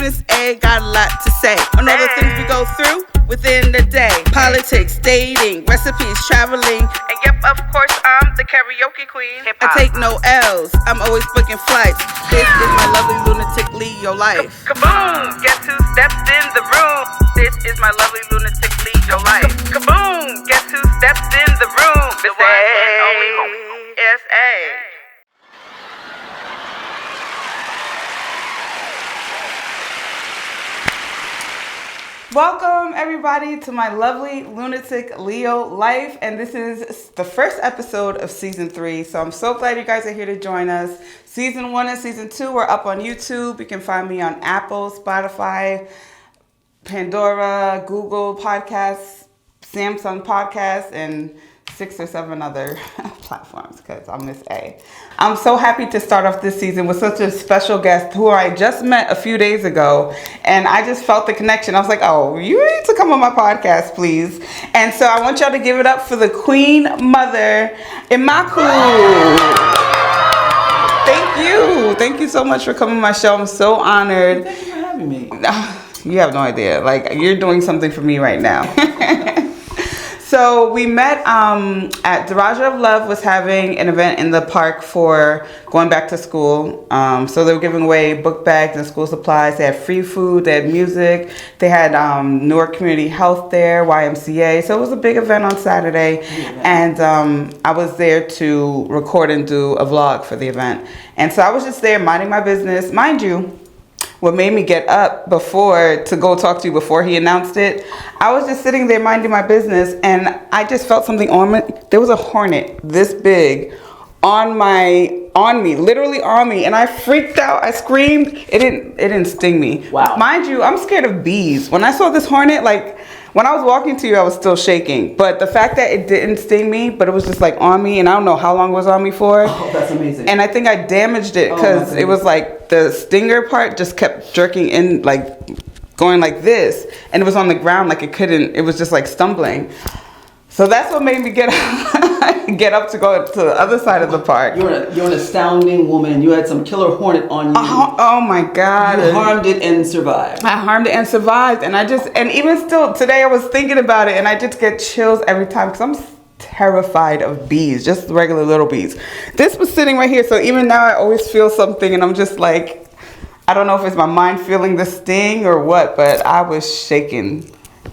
Miss A, got a lot to say on all the things we go through within the day. Politics, dating, recipes, traveling, and yep, of course, I'm the karaoke queen. I take no L's, I'm always booking flights. This is my lovely lunatic Leo life. Kaboom! Guess who stepped in the room? This is my lovely lunatic Leo life. Kaboom! Guess who stepped in the room? The one and only S.A. Welcome everybody to my lovely lunatic Leo life, and this is the first episode of season 3. So I'm so glad you guys are here to join us. Season 1 and season 2 are up on YouTube. You can find me on Apple, Spotify, Pandora, Google Podcasts, Samsung Podcasts, and 6 or 7 other platforms because I'm Miss A. I'm so happy to start off this season with such a special guest who I just met a few days ago, and I just felt the connection. I was like, oh, you need to come on my podcast, please. And so I want y'all to give it up for the QueenMotherImakhu. Thank you so much for coming on my show. I'm so honored. Thank you for having me. You have no idea. Like, you're doing something for me right now. So we met at Daraja of Love was having an event in the park for going back to school. So they were giving away book bags and school supplies. They had free food, they had music, they had Newark Community Health there, YMCA. So it was a big event on Saturday. And I was there to record and do a vlog for the event. And so I was just there minding my business. Mind you, what made me get up to go talk to you before he announced it, I was just sitting there minding my business, and I just felt something on me. There was a hornet this big on me, literally on me, and I freaked out. I screamed. It didn't sting me. Wow. Mind you, I'm scared of bees. When I saw this hornet, like, when I was walking to you, I was still shaking. But the fact that it didn't sting me, but it was just like on me, and I don't know how long it was on me for. Oh, that's amazing. And I think I damaged it because it was like the stinger part just kept jerking in, like going like this. And it was on the ground, like it was just like stumbling. So that's what made me get up to go to the other side of the park. You're an astounding woman. You had some killer hornet on you. Oh my God. You harmed it and survived. I harmed it and survived. And even still today I was thinking about it, and I just get chills every time because I'm terrified of bees, just regular little bees. This was sitting right here. So even now I always feel something, and I'm just like, I don't know if it's my mind feeling the sting or what, but I was shaking.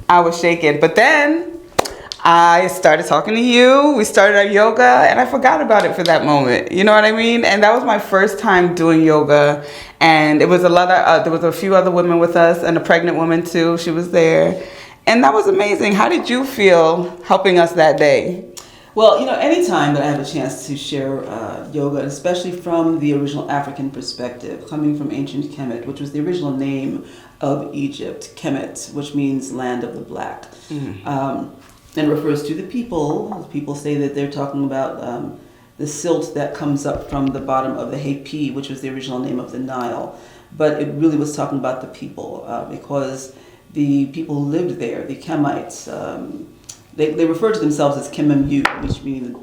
But then I started talking to you. We started our yoga, and I forgot about it for that moment. You know what I mean? And that was my first time doing yoga, and it was there was a few other women with us, and a pregnant woman too. She was there, and that was amazing. How did you feel helping us that day? Well, anytime that I have a chance to share yoga, especially from the original African perspective, coming from ancient Kemet, which was the original name of Egypt, Kemet, which means land of the black. And refers to the people. People say that they're talking about the silt that comes up from the bottom of the Hapi, which was the original name of the Nile. But it really was talking about the people because the people who lived there, the Kemites, they refer to themselves as Kememu, which means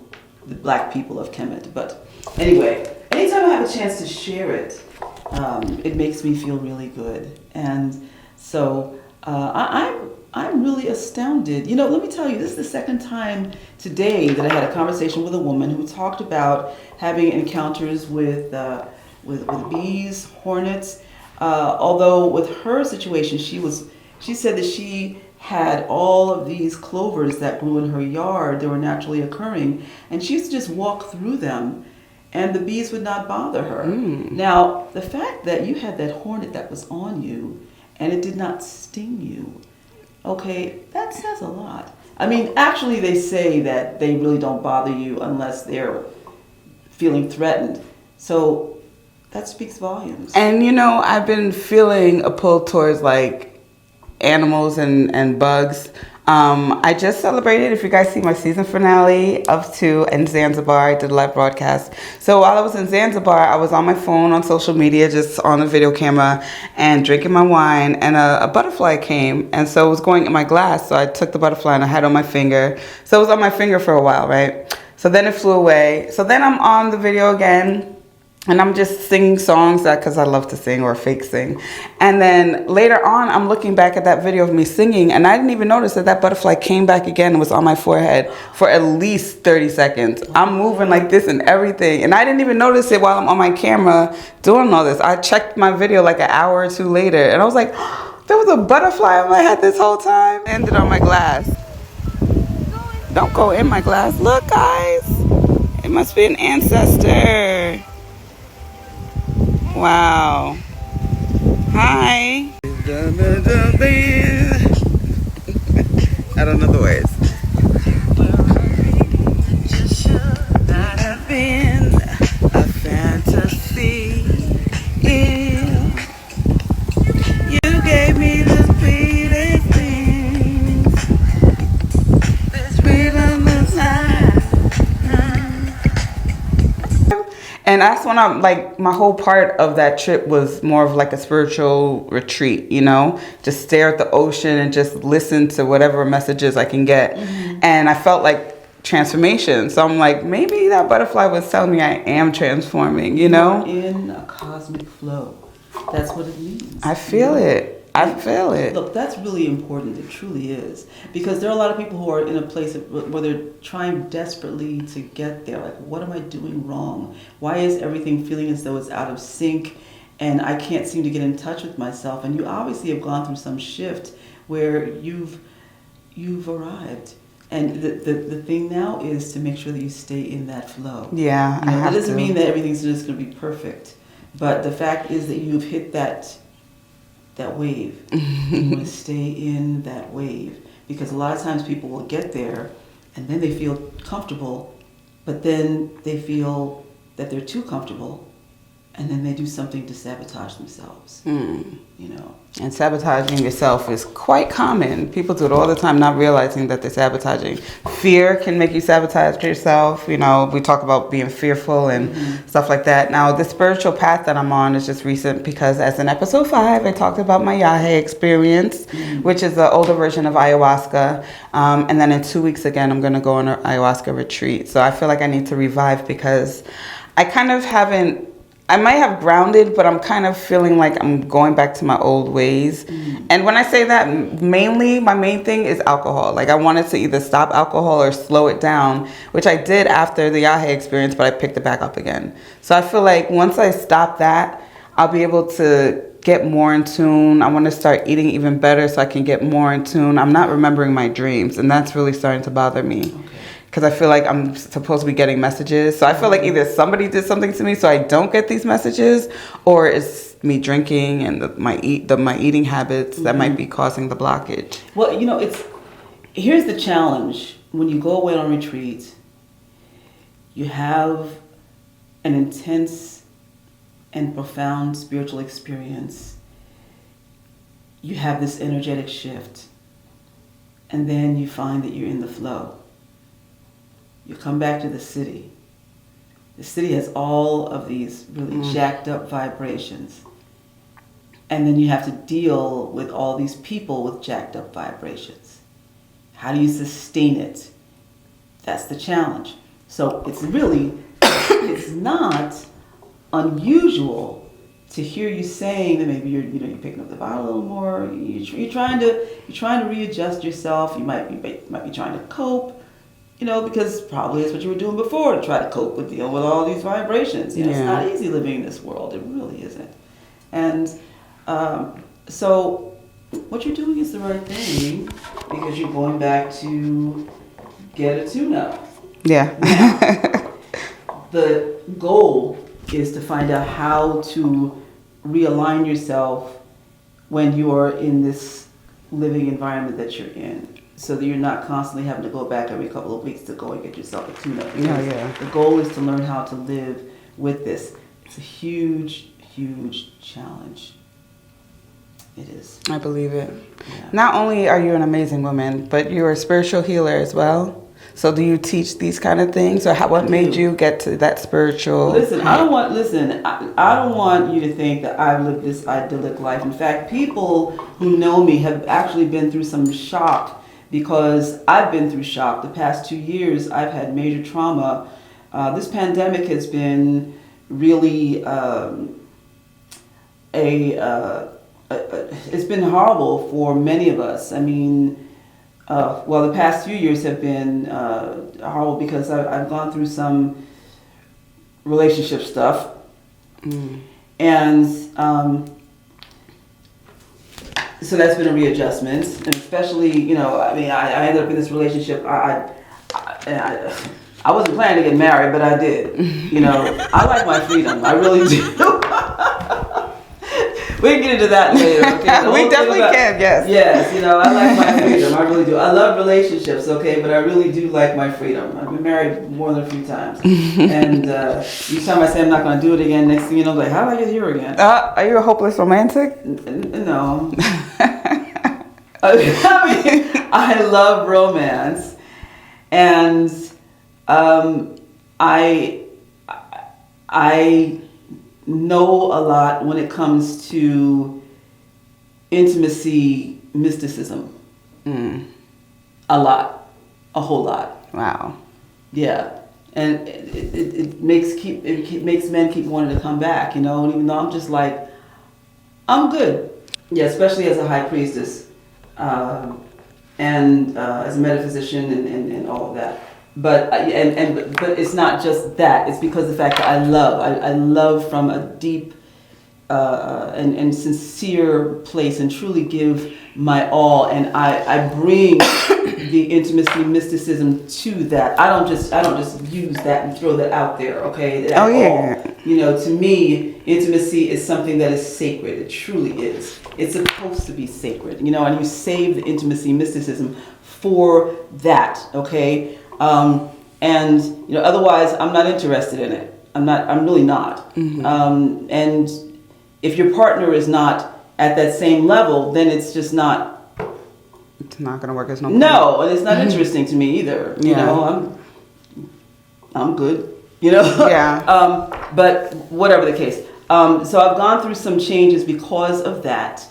the black people of Kemet. But anyway, anytime I have a chance to share it, it makes me feel really good. And so I'm really astounded. Let me tell you, this is the second time today that I had a conversation with a woman who talked about having encounters with bees, hornets. Although with her situation, she said that she had all of these clovers that grew in her yard. They were naturally occurring, and she used to just walk through them, and the bees would not bother her. Now, the fact that you had that hornet that was on you, and it did not sting you, okay, that says a lot. I mean, actually, they say that they really don't bother you unless they're feeling threatened. So that speaks volumes. And I've been feeling a pull towards like animals and bugs. I just celebrated, if you guys see my season finale of 2 in Zanzibar, I did a live broadcast. So while I was in Zanzibar, I was on my phone on social media, just on the video camera and drinking my wine, and a butterfly came, and so it was going in my glass. So I took the butterfly and I had it on my finger. So it was on my finger for a while, right? So then it flew away. So then I'm on the video again, And I'm just singing songs because I love to sing or fake sing. And then later on, I'm looking back at that video of me singing, and I didn't even notice that that butterfly came back again and was on my forehead for at least 30 seconds. I'm moving like this and everything. And I didn't even notice it while I'm on my camera doing all this. I checked my video like an hour or two later, and I was like, there was a butterfly on my head this whole time. It ended on my glass. Don't go in my glass. Look, guys. It must be an ancestor. Wow. Hi. I don't know the words. Just should not have been a fantasy. You gave me the sweetest things. This freedom inside. And that's when I'm like, my whole part of that trip was more of like a spiritual retreat, you know, just stare at the ocean and just listen to whatever messages I can get. Mm-hmm. And I felt like transformation. So I'm like, maybe that butterfly was telling me I am transforming, you know? You're in a cosmic flow. That's what it means. I feel it. I feel it. Look, that's really important. It truly is. Because there are a lot of people who are in a place where they're trying desperately to get there. Like, what am I doing wrong? Why is everything feeling as though it's out of sync and I can't seem to get in touch with myself? And you obviously have gone through some shift where you've arrived. And the thing now is to make sure that you stay in that flow. Yeah, I have to. It doesn't mean that everything's just going to be perfect. But the fact is that you've hit that wave. You want to stay in that wave, because a lot of times people will get there and then they feel comfortable, but then they feel that they're too comfortable, and then they do something to sabotage themselves. You know. And sabotaging yourself is quite common. People do it all the time, not realizing that they're sabotaging. Fear can make you sabotage yourself. You know, we talk about being fearful and stuff like that. Now, the spiritual path that I'm on is just recent because, as in episode 5, I talked about my Yahe experience, which is the older version of ayahuasca. And then in 2 weeks again, I'm going to go on an ayahuasca retreat. So I feel like I need to revive because I kind of haven't. I might have grounded, but I'm kind of feeling like I'm going back to my old ways. And when I say that, mainly, my main thing is alcohol. Like, I wanted to either stop alcohol or slow it down, which I did after the Yahe experience, but I picked it back up again. So I feel like once I stop that, I'll be able to get more in tune. I want to start eating even better so I can get more in tune. I'm not remembering my dreams, and that's really starting to bother me. Because I feel like I'm supposed to be getting messages. So I feel like either somebody did something to me so I don't get these messages, or it's me drinking and my eating habits that might be causing the blockage. Well, you know, here's the challenge. When you go away on retreat, you have an intense and profound spiritual experience. You have this energetic shift. And then you find that you're in the flow. You come back to the city. The city has all of these really jacked up vibrations. And then you have to deal with all these people with jacked up vibrations. How do you sustain it? That's the challenge. So it's not unusual to hear you saying that maybe you're picking up the bottle a little more. You're trying to readjust yourself. You might be trying to cope. You know, because probably that's what you were doing before, to try to cope with dealing with all these vibrations. You know, It's not easy living in this world. It really isn't. And so what you're doing is the right thing, because you're going back to get a tune-up. Yeah. Now, the goal is to find out how to realign yourself when you are in this living environment that you're in, so that you're not constantly having to go back every couple of weeks to go and get yourself a tune-up. The goal is to learn how to live with this. It's a huge, huge challenge. It is. I believe it. Yeah. Not only are you an amazing woman, but you're a spiritual healer as well. So do you teach these kind of things, or what made you get to that spiritual? Listen, I don't want you to think that I've lived this idyllic life. In fact, people who know me have actually been through some shock, because I've been through shock. The past 2 years, I've had major trauma. This pandemic has been really it's been horrible for many of us. I mean, well, the past few years have been horrible because I've gone through some relationship stuff, and so that's been a readjustment, and especially, you know, I mean, I ended up in this relationship. I wasn't planning to get married, but I did. You know, I like my freedom. I really do. We can get into that later, okay? We definitely can, yes. Yes, you know, I like my freedom. I really do. I love relationships, okay? But I really do like my freedom. I've been married more than a few times. And each time I say I'm not going to do it again, next thing you know, I'm like, how did I get here again? Are you a hopeless romantic? No. I mean, I love romance. And I know a lot when it comes to intimacy, mysticism. A lot, a whole lot. Wow. Yeah, and it makes men keep wanting to come back, you know. And even though I'm just like, I'm good. Yeah, especially as a high priestess, and as a metaphysician and all of that. But but it's not just that. It's because of the fact that I love from a deep and sincere place, and truly give my all, and I bring the intimacy, mysticism to that. I don't just use that and throw that out there. Okay. Oh yeah. You know, to me, intimacy is something that is sacred. It truly is. It's supposed to be sacred. You know, and you save the intimacy, mysticism for that. Okay. And you know, otherwise I'm not interested in it. I'm really not. And if your partner is not at that same level, then it's just not. It's not gonna work as no. No, and it's not interesting to me either. You know, I'm good. You know. Yeah. But whatever the case. So I've gone through some changes because of that.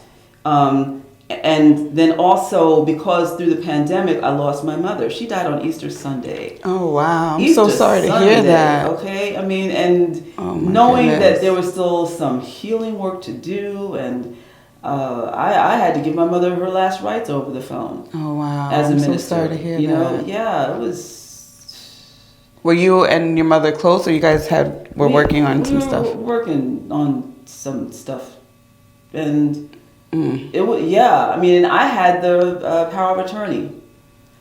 And then also because through the pandemic, I lost my mother. She died on Easter Sunday. Oh, wow. I'm so sorry to hear that. Okay. I mean, and knowing that there was still some healing work to do, and I had to give my mother her last rites over the phone. Oh, wow. As a minister. I'm so sorry to hear that. You know, yeah, it was. Were you and your mother close, or you guys were working on some stuff? We were working on some stuff. And it was, yeah. I mean, and I had the power of attorney,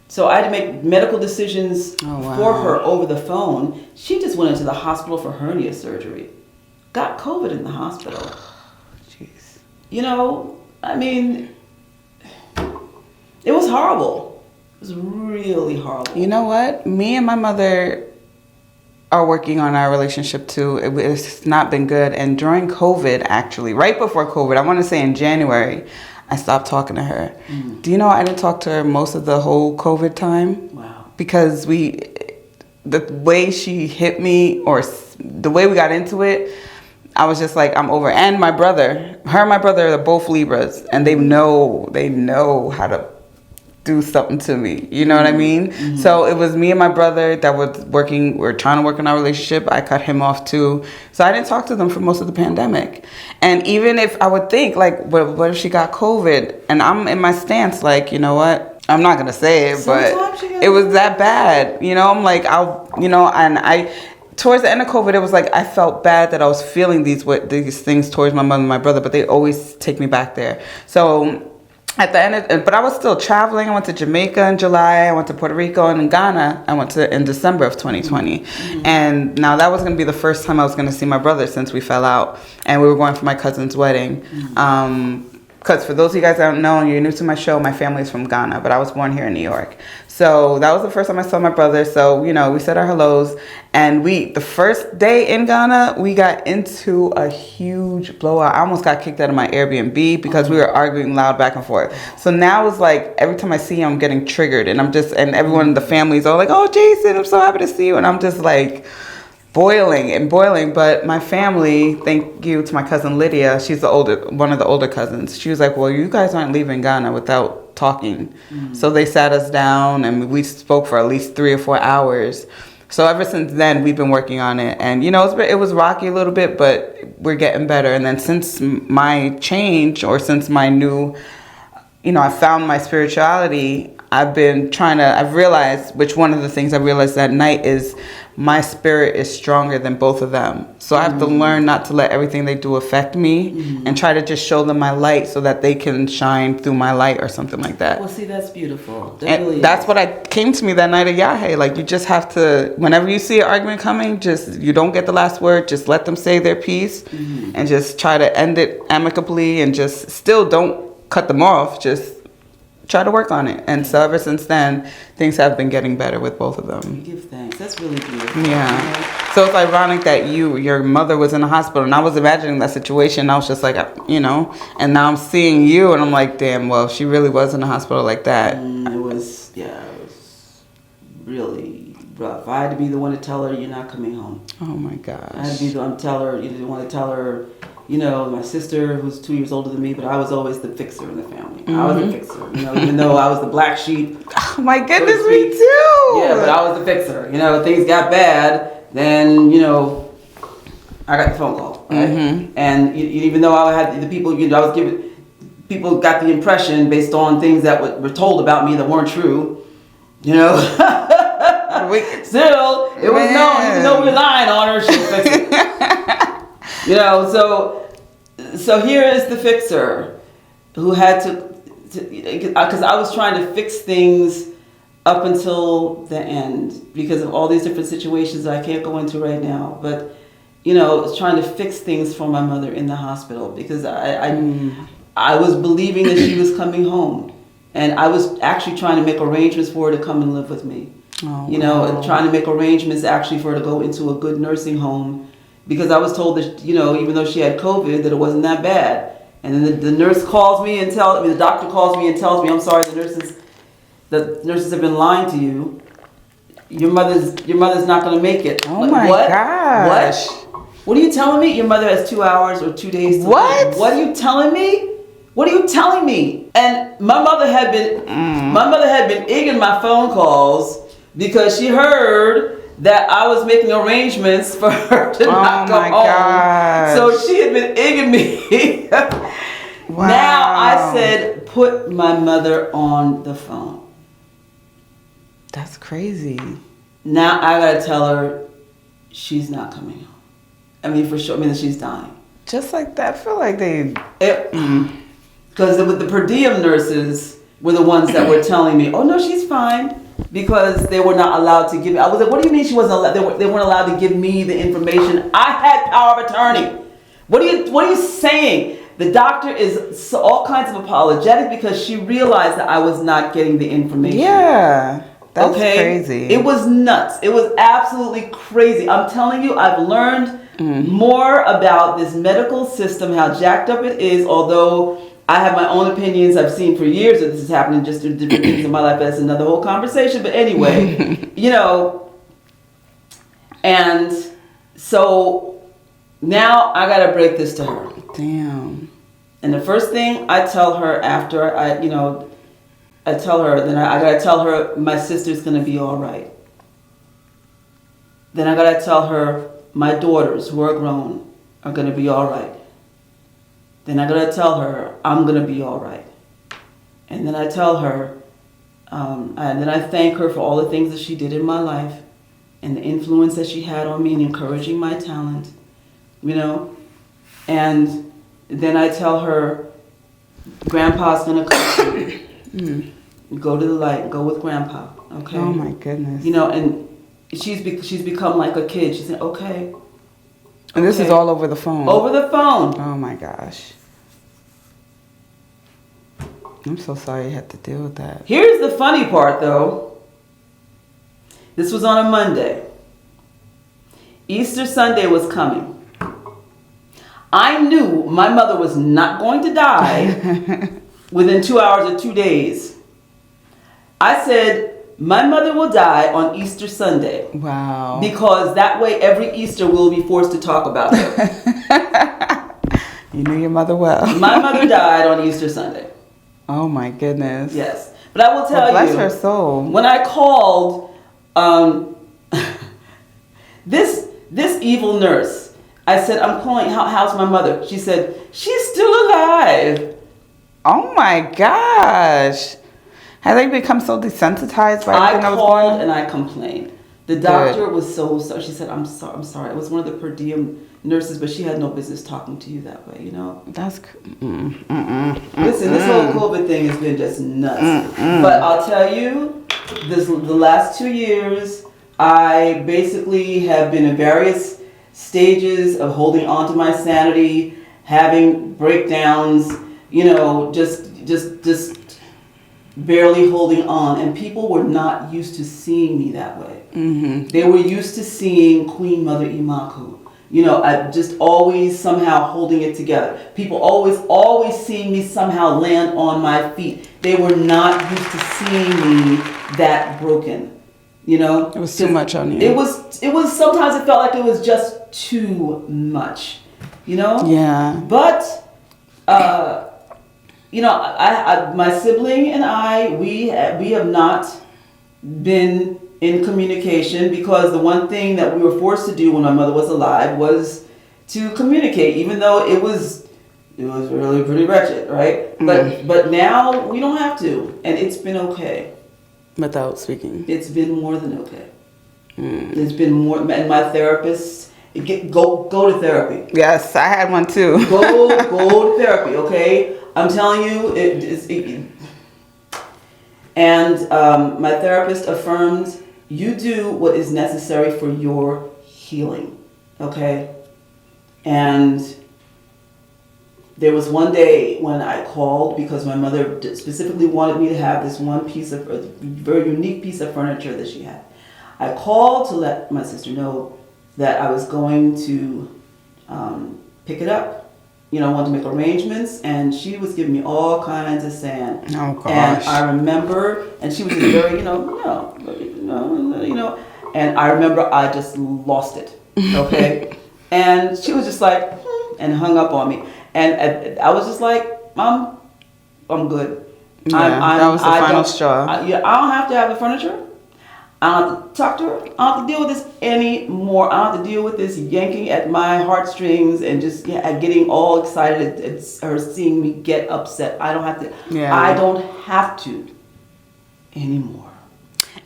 so I had to make medical decisions for her over the phone. She just went into the hospital for hernia surgery, got COVID in the hospital. Jeez. You know, I mean, it was horrible. It was really horrible. You know what? Me and my mother are working on our relationship too. It's not been good. And during COVID, actually, right before COVID, I want to say in January, I stopped talking to her. Do you know I didn't talk to her most of the whole COVID time? Wow. Because the way she hit me, or the way we got into it, I was just like, I'm over. And my brother, her and my brother are both Libras, and they know how to do something to me, you know what I mean? So it was me and my brother that were trying to work on our relationship. I cut him off too, so I didn't talk to them for most of the pandemic. And even if I would think like, what if she got COVID? And I'm in my stance like, you know what, I'm not gonna say it, but it was that bad, you know. I'm like, towards the end of COVID, it was like I felt bad that I was feeling these things towards my mother and my brother, but they always take me back there. So at the end but I was still traveling. I went to Jamaica in July. I went to Puerto Rico, and in Ghana I went in December of 2020. And now that was going to be the first time I was going to see my brother since we fell out, and we were going for my cousin's wedding. Because for those of you guys that don't know, and you're new to my show, my family is from Ghana, but I was born here in New York. So that was the first time I saw my brother. So, you know, we said our hellos. And the first day in Ghana, we got into a huge blowout. I almost got kicked out of my Airbnb because we were arguing loud back and forth. So now it's like, every time I see him, I'm getting triggered. And and everyone in the family's all like, oh, Jason, I'm so happy to see you. And I'm just like boiling. But my family, thank you to my cousin Lydia, she's one of the older cousins. She was like, well, you guys aren't leaving Ghana without talking. So they sat us down and we spoke for at least 3 or 4 hours. So ever since then, we've been working on it. And, it was rocky a little bit, but we're getting better. And then since my change, or since my new, I found my spirituality, I've realized, which one of the things I realized that night is my spirit is stronger than both of them. So I have to learn not to let everything they do affect me, and try to just show them my light so that they can shine through my light or something like that. Well, see, that's beautiful. That's what came to me that night at Yahe. Like, you just have to, whenever you see an argument coming, you don't get the last word, just let them say their piece, and just try to end it amicably, and just still don't cut them off. Just try to work on it. And so ever since then, things have been getting better with both of them. Give thanks. That's really beautiful. Yeah. So it's ironic that your mother was in the hospital, and I was imagining that situation. I was just like, and now I'm seeing you, and I'm like, damn, well, she really was in the hospital like that. It was really rough. I had to be the one to tell her, you're not coming home. Oh my gosh. I had to be the one to tell her, you didn't want to tell her, my sister, who's 2 years older than me, but I was always the fixer in the family. I was the fixer, even though I was the black sheep. Oh my goodness, me too. Yeah, but I was the fixer. Things got bad, then, I got the phone call, right? And even though I had the people, I was giving, people got the impression based on things that were told about me that weren't true, Still, it was known, even though we were lying on her, she fixed it. So here is the fixer who had to, because I was trying to fix things up until the end because of all these different situations that I can't go into right now. But, trying to fix things for my mother in the hospital because I was believing that she was coming home. And I was actually trying to make arrangements for her to come and live with me. And trying to make arrangements actually for her to go into a good nursing home. Because I was told that, even though she had COVID, that it wasn't that bad. And then the nurse calls me and the doctor calls me and tells me, I'm sorry, the nurses have been lying to you. Your mother's not going to make it. Oh my gosh. What are you telling me? Your mother has 2 hours or 2 days to live. What are you telling me? What are you telling me? And my mother had been egging my phone calls because she heard that I was making arrangements for her to not come home. Gosh. So she had been egging me. Wow. Now I said, put my mother on the phone. That's crazy. Now I gotta tell her she's not coming home. For sure. That she's dying. Just like that. I feel like because the per diem nurses were the ones that were telling me, oh no, she's fine. Because they were not allowed to give me. I was like, what do you mean she wasn't allowed? They weren't allowed to give me the information. I had power of attorney. What are you saying? The doctor is all kinds of apologetic because she realized that I was not getting the information. Yeah, that's crazy. It was nuts. It was absolutely crazy. I'm telling you, I've learned more about this medical system, how jacked up it is, although I have my own opinions. I've seen for years that this is happening just in different things in my life. That's another whole conversation. But anyway, and so now I got to break this to her. Damn. And the first thing I tell her after I tell her, then I got to tell her my sister's going to be all right. Then I got to tell her my daughters who are grown are going to be all right. Then I gotta tell her I'm gonna be all right. And then I tell her, and then I thank her for all the things that she did in my life and the influence that she had on me in encouraging my talent, And then I tell her, Grandpa's gonna come. Go to the light, go with Grandpa, okay? Oh my goodness. And she's become like a kid. She said, okay. And this is all over the phone. Over the phone. Oh my gosh. I'm so sorry you had to deal with that. Here's the funny part though. This was on a Monday. Easter Sunday was coming. I knew my mother was not going to die within 2 hours or 2 days. I said, my mother will die on Easter Sunday. Wow. Because that way every Easter we'll be forced to talk about her. You knew your mother well. My mother died on Easter Sunday. Oh my goodness. Yes. But I will tell you. Bless her soul. When I called, this evil nurse. I said, I'm calling, how's my mother? She said, she's still alive. Oh my gosh. Have they become so desensitized by everything that was going on? And I complained. The doctor was so sorry. She said, I'm sorry. It was one of the per diem nurses, but she had no business talking to you that way, you know? That's... Listen, this whole COVID thing has been just nuts. But I'll tell you, the last 2 years, I basically have been in various stages of holding on to my sanity, having breakdowns, you know, just barely holding on. And people were not used to seeing me that way. Mm-hmm. They were used to seeing QueenMotherImakhu. You know, I just always somehow holding it together. People always seeing me somehow land on my feet. They were not used to seeing me that broken. You know, it was too much on you. It was sometimes it felt like it was just too much. You know. Yeah. But you know, I my sibling and I, we have not been in communication, because the one thing that we were forced to do when my mother was alive was to communicate, even though it was really pretty wretched, right? But now we don't have to, and it's been okay. Without speaking. It's been more than okay. It's been more, and my therapist, go to therapy. Yes, I had one too. go to therapy, okay? I'm telling you, and my therapist affirmed, you do what is necessary for your healing, okay? And there was one day when I called because my mother specifically wanted me to have this one piece of, a very unique piece of furniture that she had. I called to let my sister know that I was going to pick it up. You know, I wanted to make arrangements, and she was giving me all kinds of sand. Oh gosh! And I remember, and she was just very, you know, and I remember I just lost it. Okay, and she was just like, and hung up on me, and I was just like, I'm good. Yeah, that was the final straw. I don't have to have the furniture. I don't have to talk to her. I don't have to deal with this anymore. I don't have to deal with this yanking at my heartstrings and just getting all excited at her seeing me get upset. I don't have to. Yeah. I don't have to anymore.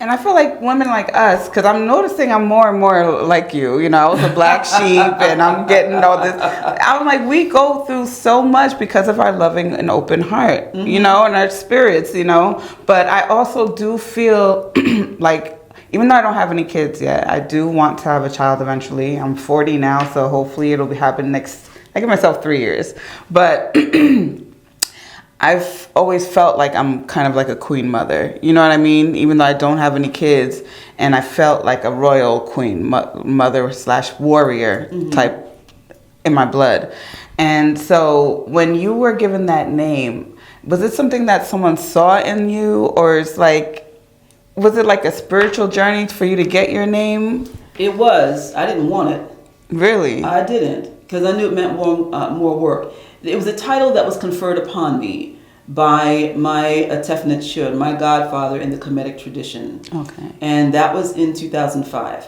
And I feel like women like us, because I'm noticing I'm more and more like you. You know, I was a black sheep, and I'm getting all this. I'm like, we go through so much because of our loving and open heart, you know, and our spirits, you know. But I also do feel like, even though I don't have any kids yet, I do want to have a child eventually. I'm 40 now, so hopefully it'll be happening next. I give myself 3 years, but I've always felt like I'm kind of like a queen mother. You know what I mean? Even though I don't have any kids, and I felt like a royal queen mother / warrior type in my blood. And so when you were given that name, was it something that someone saw in you, or it's like, was it like a spiritual journey for you to get your name? It was. I didn't want it. Really? I didn't, because I knew it meant more work. It was a title that was conferred upon me by my Tefnut Shud, my godfather in the Kemetic tradition. Okay. And that was in 2005.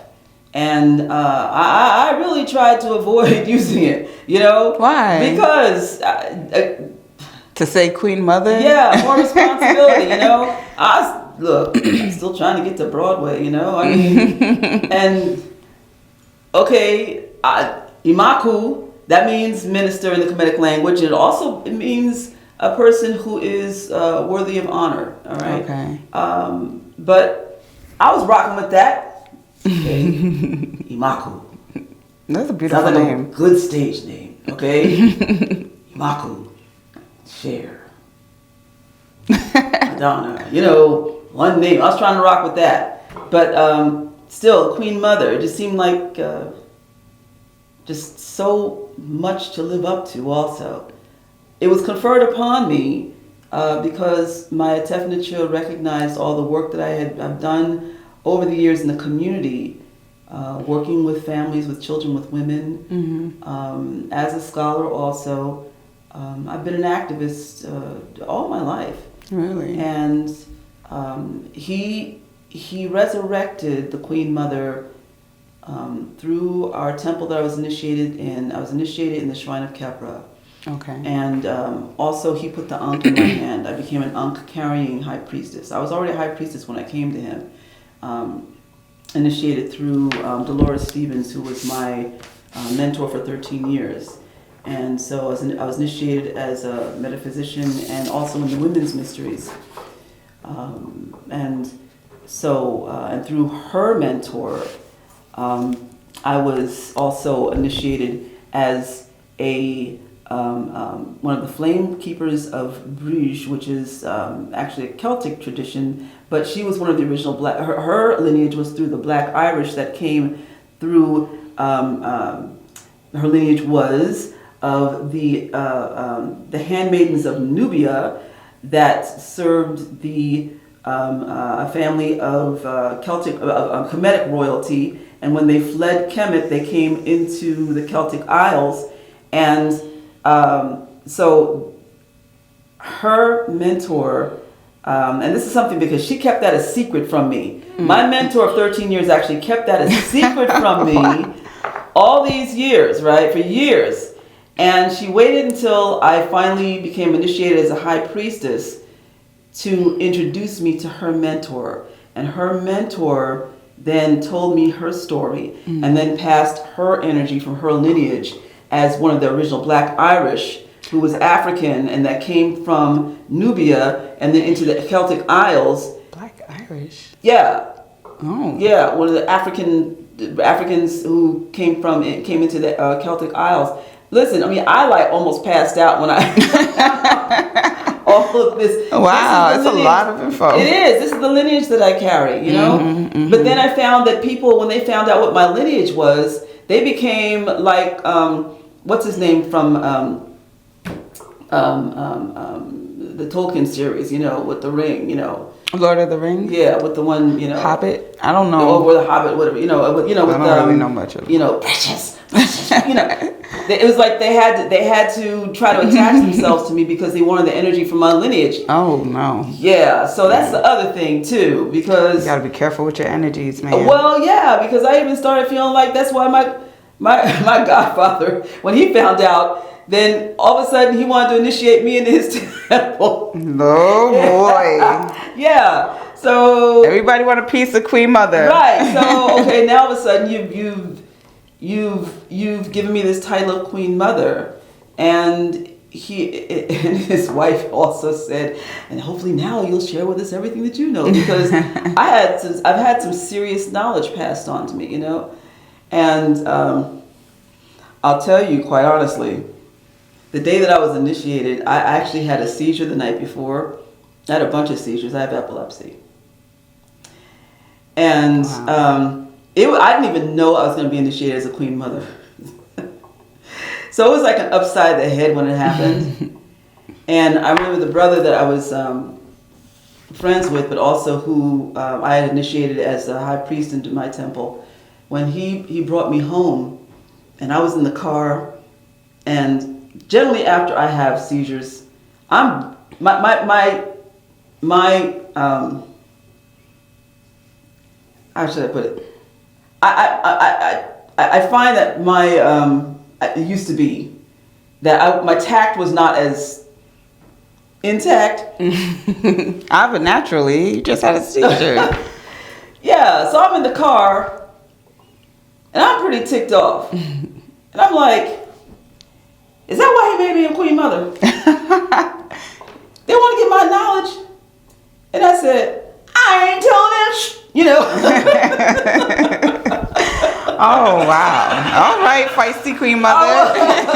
And I really tried to avoid using it, you know? Why? Because... to say Queen Mother? Yeah, more responsibility, you know? Look, I'm still trying to get to Broadway, you know? I mean, and, okay, Imakhu, that means minister in the Kemetic language. It also means a person who is worthy of honor, all right? Okay. But I was rocking with that. Okay. Imakhu. That's a beautiful name. Like a good stage name, okay? Imakhu. Share. I don't know. You know, one name. I was trying to rock with that. But still, Queen Mother. It just seemed like just so much to live up to also. It was conferred upon me because my Tefnut Shud recognized all the work that I've done over the years in the community, working with families, with children, with women. As a scholar also. I've been an activist all my life. Really? And he resurrected the Queen Mother through our temple that I was initiated in. I was initiated in the Shrine of Khepra. Okay. And also he put the Ankh in my hand. I became an Ankh carrying high priestess. I was already a high priestess when I came to him. Initiated through Dolores Stevens, who was my mentor for 13 years. And so I was initiated as a metaphysician and also in the women's mysteries. And through her mentor, I was also initiated as one of the flame keepers of Bruges, which is actually a Celtic tradition, but she was one of the original black. Her lineage was through the Black Irish that came through. Her lineage was of the handmaidens of Nubia that served the a family of Celtic Kemetic royalty, and when they fled Kemet, they came into the Celtic Isles, and so her mentor, and this is something because she kept that a secret from me. My mentor of 13 years actually kept that a secret from me all these years, right, for years. And she waited until I finally became initiated as a high priestess to introduce me to her mentor. And her mentor then told me her story and then passed her energy from her lineage as one of the original Black Irish who was African and that came from Nubia and then into the Celtic Isles. Black Irish? Yeah. Oh. Yeah, one of the Africans who came into the Celtic Isles. Listen, I mean, I almost passed out when I all of this. Wow, it's a lot of info. It is. This is the lineage that I carry, you know? But then I found that people, when they found out what my lineage was, they became like, what's his name from the Tolkien series, you know, with the ring, you know. Lord of the Rings? Yeah, with the one, you know. Hobbit? I don't know. Or the Hobbit, whatever, you know. With, I don't really know much of it. You know, precious, you know. It was like they had to try to attach themselves to me because they wanted the energy from my lineage. Oh, no. Yeah, so that's the other thing, too, because... You gotta be careful with your energies, man. Well, yeah, because I even started feeling like that's why my godfather, when he found out, then all of a sudden he wanted to initiate me into his temple. No, boy. Yeah, so... Everybody want a piece of Queen Mother. Right, so, okay, now all of a sudden you've given me this title of Queen Mother, and and his wife also said, and hopefully now you'll share with us everything that you know, because I've had some serious knowledge passed on to me, you know, and I'll tell you quite honestly, the day that I was initiated, I actually had a seizure the night before. I had a bunch of seizures. I have epilepsy, and wow. I didn't even know I was going to be initiated as a Queen Mother. So it was like an upside the head when it happened. And I remember the brother that I was friends with, but also who I had initiated as a high priest into my temple, when he brought me home, and I was in the car, and generally after I have seizures, how should I put it? I find that it used to be that my tact was not as intact. I have it naturally. You just had a seizure. Yeah, so I'm in the car, and I'm pretty ticked off. And I'm like, is that why he made me a Queen Mother? They want to get my knowledge. And I said, I ain't telling that you know. Oh, wow. All right, feisty Queen Mother. Okay.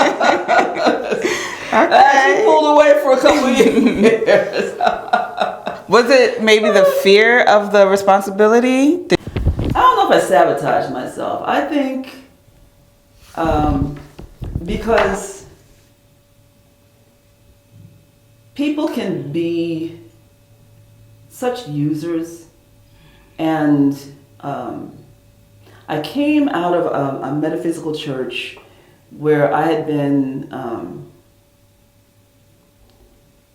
I actually pulled away for a couple of years. Was it maybe the fear of the responsibility? I don't know if I sabotaged myself. I think because people can be such users, and I came out of a metaphysical church where I had been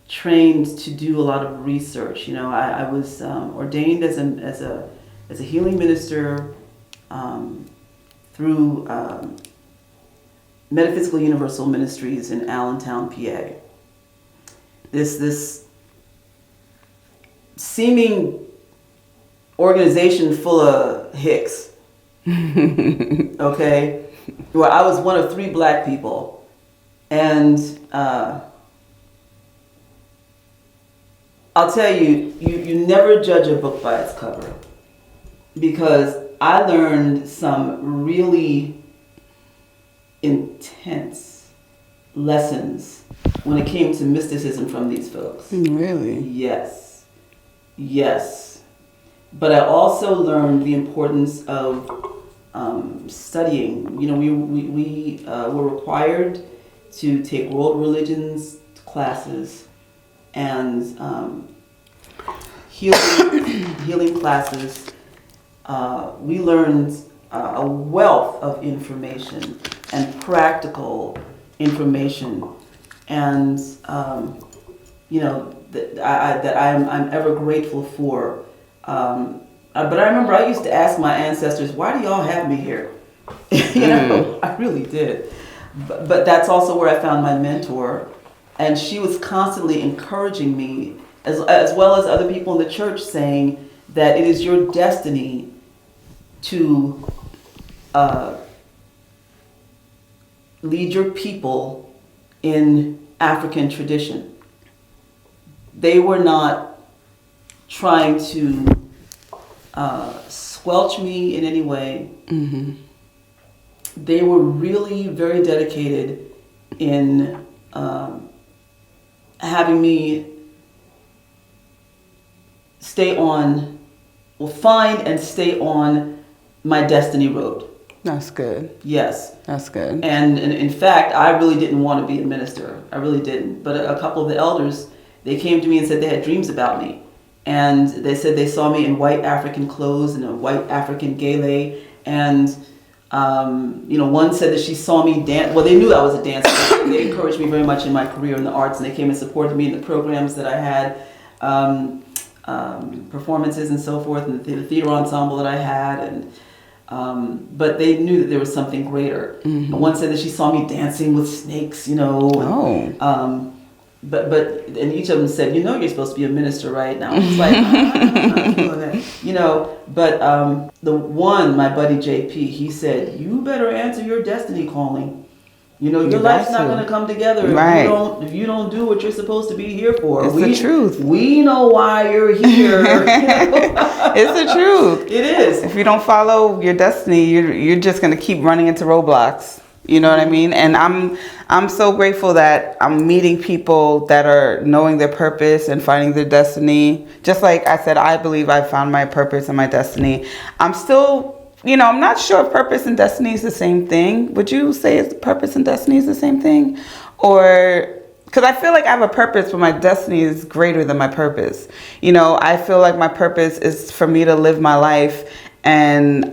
trained to do a lot of research. You know, I was ordained as a healing minister through Metaphysical Universal Ministries in Allentown, PA. This seeming organization full of hicks, okay, where I was one of 3 black people, and I'll tell you, you never judge a book by its cover, because I learned some really intense lessons when it came to mysticism from these folks. Really? Yes. Yes. But I also learned the importance of studying. You know, we were required to take world religions classes and healing classes. We learned a wealth of information and practical information, and you know, that I'm ever grateful for. But I remember I used to ask my ancestors, "Why do y'all have me here?" You know, I really did. But that's also where I found my mentor, and she was constantly encouraging me, as well as other people in the church, saying that it is your destiny to lead your people in African tradition. They were not trying to squelch me in any way. Mm-hmm. They were really very dedicated in having me find and stay on my destiny road. That's good. Yes. That's good. And in fact, I really didn't want to be a minister. I really didn't. But a couple of the elders, they came to me and said they had dreams about me. And they said they saw me in white African clothes and a white African gele. And, you know, one said that she saw me dance. Well, they knew I was a dancer. They encouraged me very much in my career in the arts, and they came and supported me in the programs that I had, performances and so forth, and the theater ensemble that I had. And but they knew that there was something greater. Mm-hmm. One said that she saw me dancing with snakes, you know. Oh. And each of them said, you know, you're supposed to be a minister, right? Now I was like, I'm not doing that. You know, but the one, my buddy JP, he said, you better answer your destiny calling. You know, your life's not going to come together if you don't do what you're supposed to be here for. It's the truth. We know why you're here. It's the truth. It is. If you don't follow your destiny, you're just going to keep running into roadblocks. You know what I mean? And I'm so grateful that I'm meeting people that are knowing their purpose and finding their destiny. Just like I said, I believe I found my purpose and my destiny. I'm still, you know, I'm not sure if purpose and destiny is the same thing. Would you say purpose and destiny is the same thing? Or, because I feel like I have a purpose, but my destiny is greater than my purpose. You know, I feel like my purpose is for me to live my life and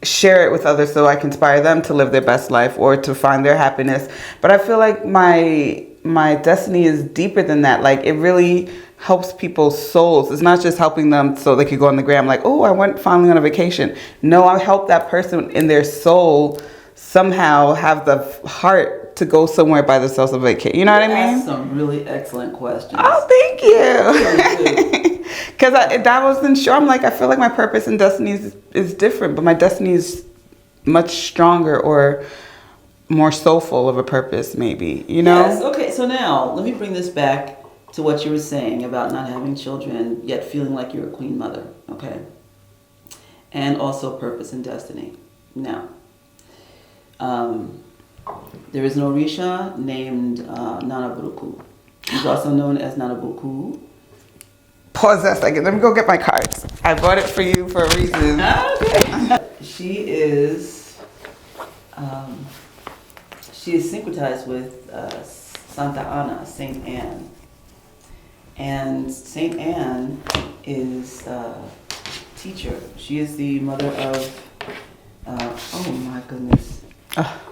share it with others so I can inspire them to live their best life or to find their happiness. But I feel like my destiny is deeper than that. Like, it really helps people's souls. It's not just helping them so they could go on the gram like, oh, I went finally on a vacation. No, I help that person in their soul somehow have the heart to go somewhere by themselves on vacation. You know what I mean? That's some really excellent questions. Oh, thank you. Because I wasn't sure. I'm like, I feel like my purpose and destiny is different, but my destiny is much stronger or more soulful of a purpose, maybe, you know? Yes, okay, so now let me bring this back to what you were saying about not having children, yet feeling like you're a queen mother, okay? And also purpose and destiny. Now, there is an Orisha named Nanaburuku. He's also known as Nanabuku. Pause that second. Let me go get my cards. I bought it for you for a reason. Okay. She is syncretized with Santa Ana, Saint Anne. And Saint Anne is a teacher. She is the mother of, oh my goodness.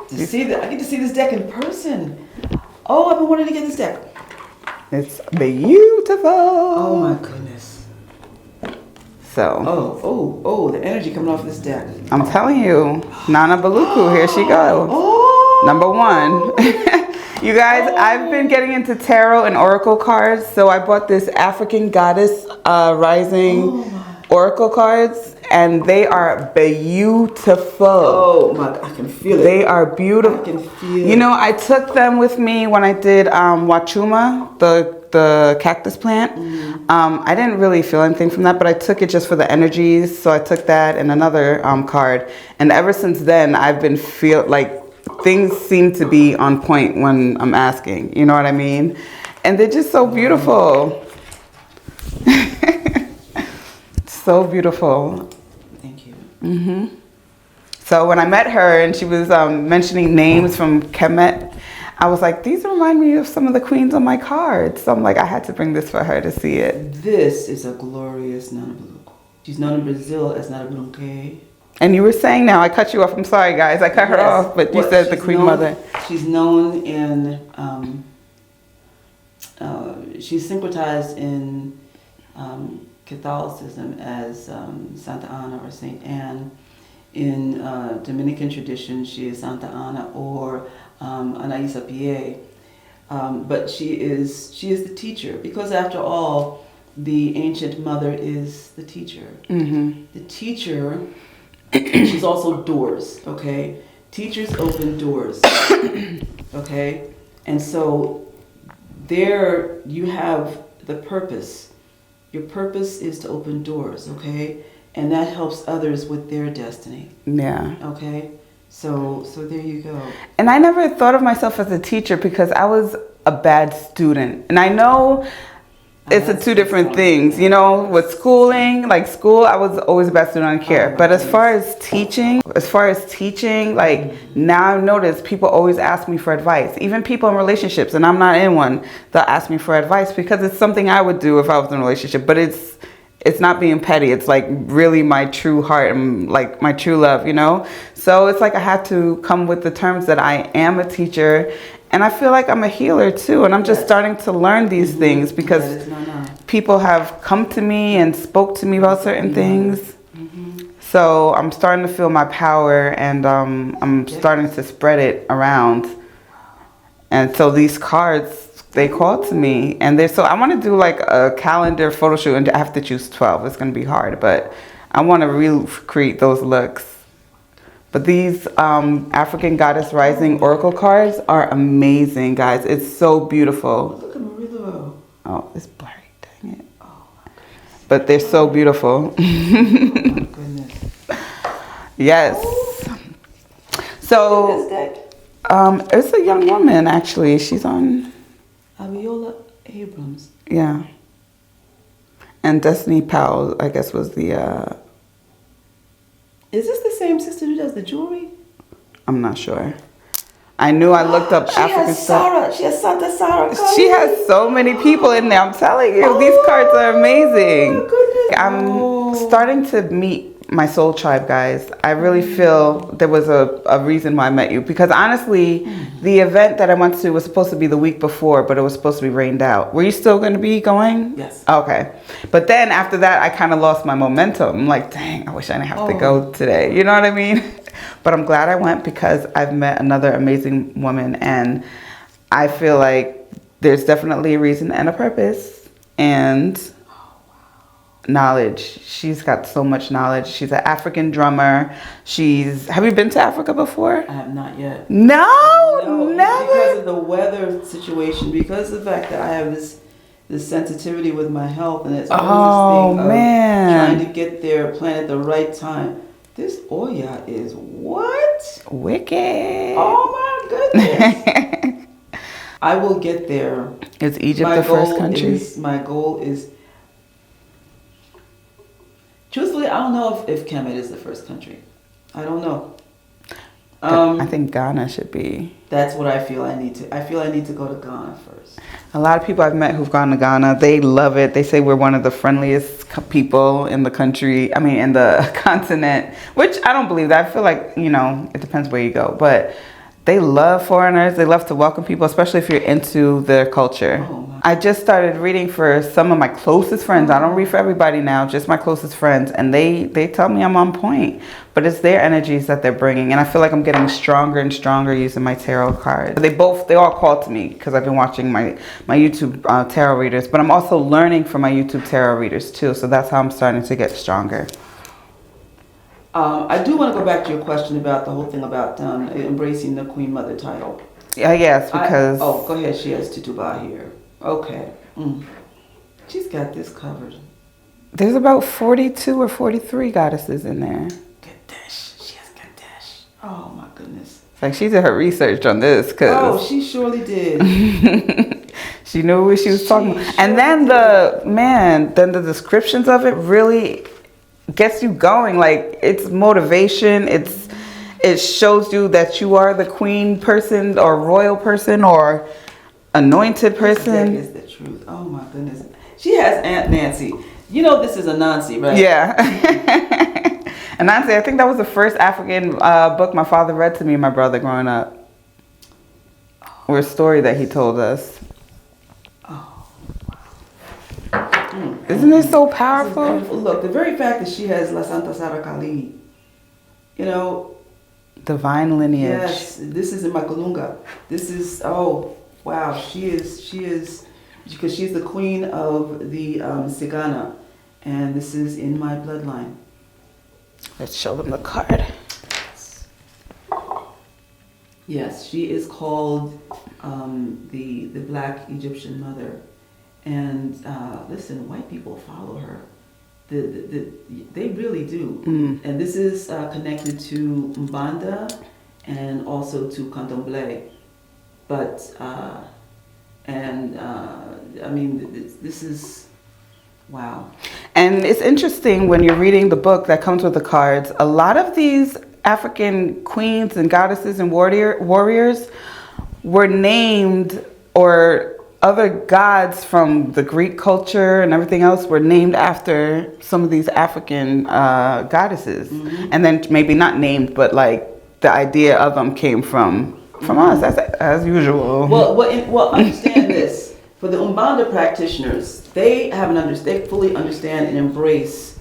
See that? I get to see this deck in person. Oh, I've been wanting to get this deck. It's beautiful. Oh my goodness. So The energy coming off this deck. I'm telling you, Nana Baluku, here she goes. Number 1. You guys, I've been getting into tarot and oracle cards, so I bought this African Goddess Rising oracle cards, and they are beautiful. Oh my, I can feel it. They are beautiful. I can feel it. You know, I took them with me when I did Wachuma, the cactus plant. I didn't really feel anything from that, but I took it just for the energies. So I took that and another card. And ever since then, I've been things seem to be on point when I'm asking. You know what I mean? And they're just so beautiful. So beautiful. Thank you. So when I met her and she was mentioning names from Kemet, I was like, these remind me of some of the queens on my cards. So I'm like, I had to bring this for her to see it. This is a glorious Nana Baluku. She's known in Brazil as Nana Baluku. And you were saying now, I cut you off. I'm sorry, guys. I cut her off, but you said the Queen Mother. She's known in, she's syncretized in Catholicism as Santa Ana or Saint Anne. In Dominican tradition, she is Santa Ana or Anaïsa Pie. But she is the teacher, because after all, the ancient mother is the teacher. The teacher, she's also doors, okay? Teachers open doors, okay? And so there you have the purpose. Your purpose is to open doors, okay? And that helps others with their destiny. Yeah. Okay? So there you go. And I never thought of myself as a teacher because I was a bad student. And I know it's the two different things, you know, with schooling, like school, I was always the best student on care. But as far as teaching, like now I've noticed people always ask me for advice. Even people in relationships, and I'm not in one, they'll ask me for advice because it's something I would do if I was in a relationship. But it's not being petty. It's like really my true heart and like my true love, you know? So it's like I had to come with the terms that I am a teacher. And I feel like I'm a healer too, and I'm just starting to learn these things because people have come to me and spoke to me about certain things. So I'm starting to feel my power, and I'm starting to spread it around. And so these cards, they called to me, and so I want to do like a calendar photo shoot, and I have to choose 12. It's going to be hard, but I want to recreate those looks. But these African Goddess Rising Oracle cards are amazing, guys. It's so beautiful. Look at Maria. Oh, it's blurry, dang it. Oh, my goodness. But they're so beautiful. Oh, my goodness. Yes. So, it's a young woman, actually. She's on... Aviola Abrams. Yeah. And Destiny Powell, I guess, was the... Is this the same sister who does the jewelry? I'm not sure. I knew I looked up African stuff. She has Santa Sarah. She has so many people in there. I'm telling you, these cards are amazing. I'm starting to meet my soul tribe, guys. I really feel there was a reason why I met you, because honestly, the event that I went to was supposed to be the week before, but it was supposed to be rained out. Were you still going to be going? Yes. Okay. But then after that, I kind of lost my momentum. I'm like, dang, I wish I didn't have to go today. You know what I mean? But I'm glad I went because I've met another amazing woman, and I feel like there's definitely a reason and a purpose. And knowledge. She's got so much knowledge. She's an African drummer. Have you been to Africa before? I have not yet. No, never. Because of the weather situation, because of the fact that I have this sensitivity with my health, and it's always this thing of trying to get there, plan at the right time. This Oya is what? Wicked. Oh my goodness. I will get there. Is Egypt the first country? My goal is... Truthfully, I don't know if Kemet is the first country. I don't know. I think Ghana should be. That's what I feel I need to. I feel I need to go to Ghana first. A lot of people I've met who've gone to Ghana, they love it. They say we're one of the friendliest people in the country. I mean, in the continent, which I don't believe that. I feel like, you know, it depends where you go. But they love foreigners. They love to welcome people, especially if you're into their culture. Oh my. I just started reading for some of my closest friends. I don't read for everybody now, just my closest friends. And they tell me I'm on point. But it's their energies that they're bringing. And I feel like I'm getting stronger and stronger using my tarot cards. They all call to me because I've been watching my YouTube tarot readers. But I'm also learning from my YouTube tarot readers too. So that's how I'm starting to get stronger. I do want to go back to your question about the whole thing about embracing the Queen Mother title. Yes, because... go ahead. She has Tituba here. Okay. She's got this covered. There's about 42 or 43 goddesses in there. Gadesh. She has Gadesh. Oh, my goodness. It's like she did her research on this. Oh, she surely did. She knew what she was talking about. And then the descriptions of it really gets you going. Like, it's motivation. It shows you that you are the queen person or royal person or anointed person. That is the truth. Oh my goodness. She has Aunt Nancy. You know this is a Nancy, right? Yeah. And Nancy, I think that was the first African book my father read to me and my brother growing up. Or a story that he told us. Oh, wow. Isn't it so powerful? Look, the very fact that she has La Santa Sara Kali, you know. Divine lineage. Yes, this is in Makulunga. This is, oh, wow. She is, because she's the queen of the Sigana. And this is in my bloodline. Let's show them the card. Yes, she is called the Black Egyptian Mother. And listen, white people follow her. They really do. And this is connected to Mbanda and also to Candomblé. But, I mean, this is, wow. And it's interesting when you're reading the book that comes with the cards, a lot of these African queens and goddesses and warriors were named, or other gods from the Greek culture and everything else were named after some of these African goddesses. And then maybe not named, but like the idea of them came from us, as usual. Well, understand this. For the Umbanda practitioners, they fully understand and embrace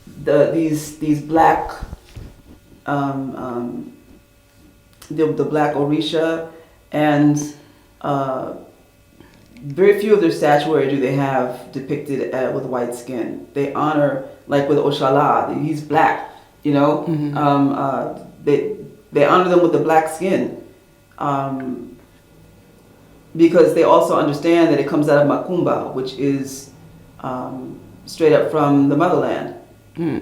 these black, the black Orisha, and very few of their statuary do they have depicted with white skin. They honor, like with Oshala, he's black, you know. They honor them with the black skin. Because they also understand that it comes out of Makumba, which is straight up from the motherland.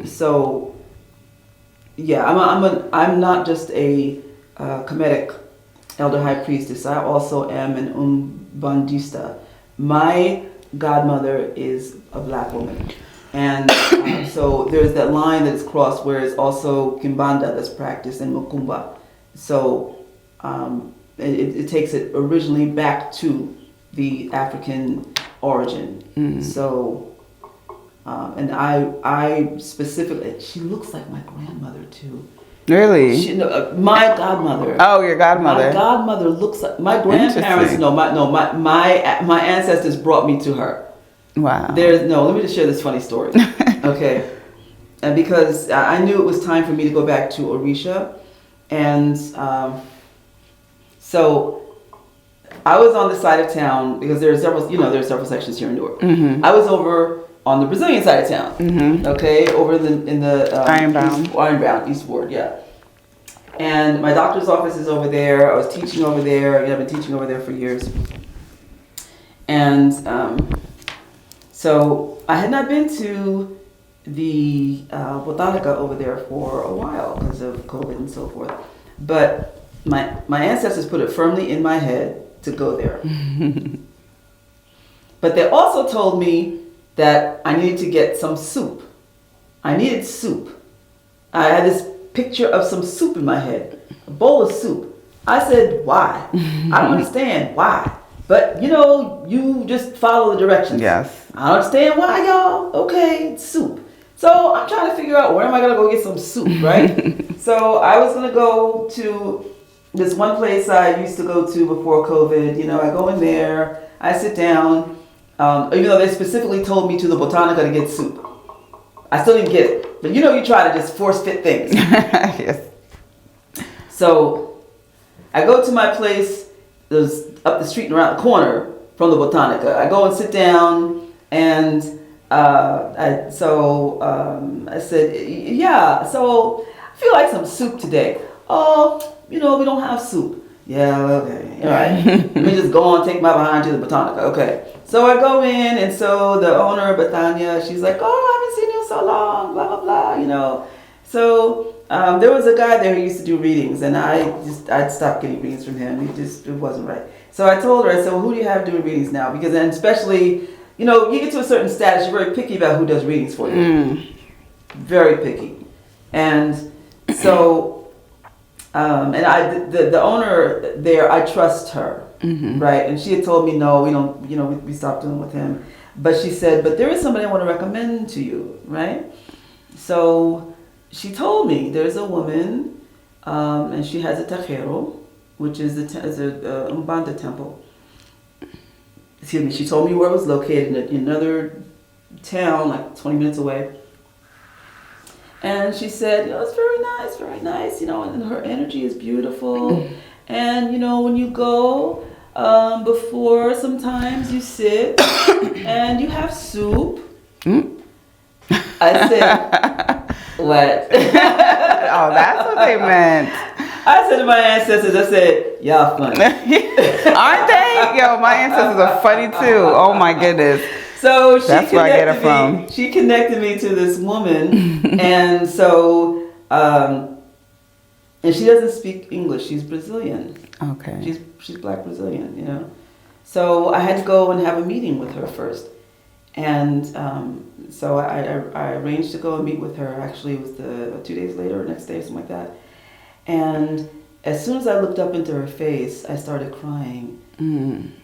So, yeah, I'm not just a Kemetic elder high priestess. I also am an Umbandista. My godmother is a black woman, and so there's that line that is crossed where it's also Kimbanda that's practiced in Makumba. So. It takes it originally back to the African origin. So, and I specifically, she looks like my grandmother too. Really? My godmother. Oh, your godmother. My godmother looks like my grandparents. My ancestors brought me to her. Wow. Let me just share this funny story. Okay, and because I knew it was time for me to go back to Orisha, and. So I was on the side of town because there are several sections here in Newark. I was over on the Brazilian side of town. Okay, over in the Ironbound East Ward, yeah. And my doctor's office is over there. I was teaching over there. I've been teaching over there for years. And so I had not been to the Botanica over there for a while because of COVID and so forth. But my ancestors put it firmly in my head to go there. But they also told me that I needed to get some soup. I needed soup. I had this picture of some soup in my head, a bowl of soup. I said, why? I don't understand why. But you just follow the directions. Yes. I don't understand why, y'all. Okay, soup. So I'm trying to figure out where am I going to go get some soup, right? So I was going to go to this one place I used to go to before COVID. I go in there. I sit down, even though they specifically told me to the Botanica to get soup. I still didn't get it. But you try to just force fit things. Yes. So I go to my place, there's up the street and around the corner from the Botanica. I go and sit down, and I said, yeah, so I feel like some soup today. Oh, we don't have soup. Yeah, okay, all right. Let me just go on, take my behind to the Botanica. Okay. So I go in, and so the owner, Betania, she's like, oh, I haven't seen you in so long, blah, blah, blah, So there was a guy there who used to do readings, and I'd stopped getting readings from him. It wasn't right. So I told her, I said, well, who do you have doing readings now? Because then especially, you get to a certain status, you're very picky about who does readings for you. Very picky. And so... the owner there, I trust her, right? And she had told me, no, we don't, we stopped dealing with him. But she said, but there is somebody I want to recommend to you, right? So she told me there's a woman, and she has a tajero, which is a Umbanda temple. Excuse me. She told me where it was located in another town, like 20 minutes away. And she said, it's very nice, and her energy is beautiful. And, when you go, before sometimes you sit and you have soup. I said, what? Oh, that's what they meant. I said to my ancestors, I said, y'all funny. Aren't they? Yo, my ancestors are funny too. Oh my goodness. So that's where I get it from. She connected me to this woman, and so and she doesn't speak English. She's Brazilian. Okay. She's Black Brazilian, So I had to go and have a meeting with her first, and so I arranged to go and meet with her. Actually, it was 2 days later, or next day, or something like that. And as soon as I looked up into her face, I started crying.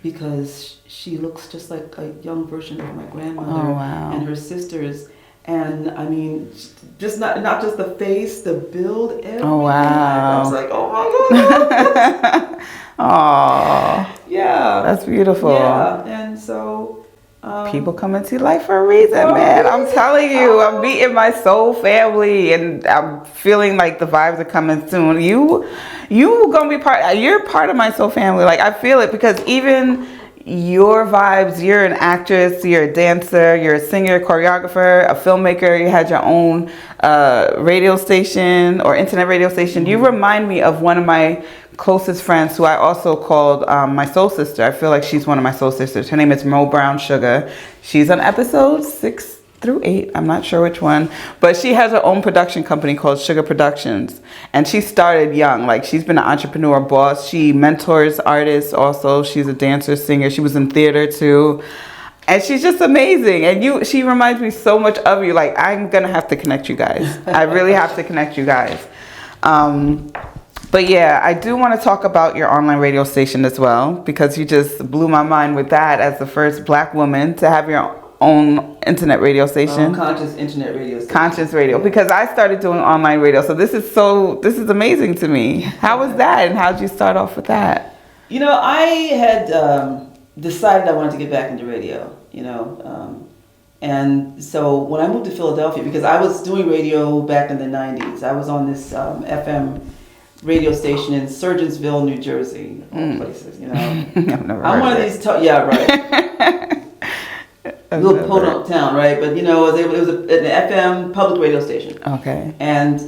Because she looks just like a young version of my grandmother and her sisters, and I mean, just not just the face, the build, everything. Oh wow! I was like, oh my god! Oh, yeah, that's beautiful. Yeah, and so people come into life for a reason, man. I'm telling you, I'm meeting my soul family, and I'm feeling like the vibes are coming soon. You gonna be you're part of my soul family. Like, I feel it, because even your vibes, you're an actress, you're a dancer, you're a singer, choreographer, a filmmaker, you had your own radio station or internet radio station. You remind me of one of my closest friends who I also called my soul sister. I feel like she's one of my soul sisters. Her name is Mo Brown Sugar. She's on episode 6 through 8. I'm not sure which one, but she has her own production company called Sugar Productions, and she started young. Like, she's been an entrepreneur boss. She mentors artists also. She's a dancer, singer. She was in theater too, and she's just amazing. And she reminds me so much of you. Like, I'm gonna have to connect you guys. I really have to connect you guys. But yeah, I do want to talk about your online radio station as well, because you just blew my mind with that as the first Black woman to have your own internet radio station. Conscious internet radio station. Conscious radio, because I started doing online radio. So this is amazing to me. How was that, and how did you start off with that? I had decided I wanted to get back into radio, and so when I moved to Philadelphia, because I was doing radio back in the 90s, I was on this FM radio station in Surgeonsville, New Jersey, all places, I've never I'm one of these, yeah, right. Little podunk town, right? But, it was an FM public radio station. Okay. And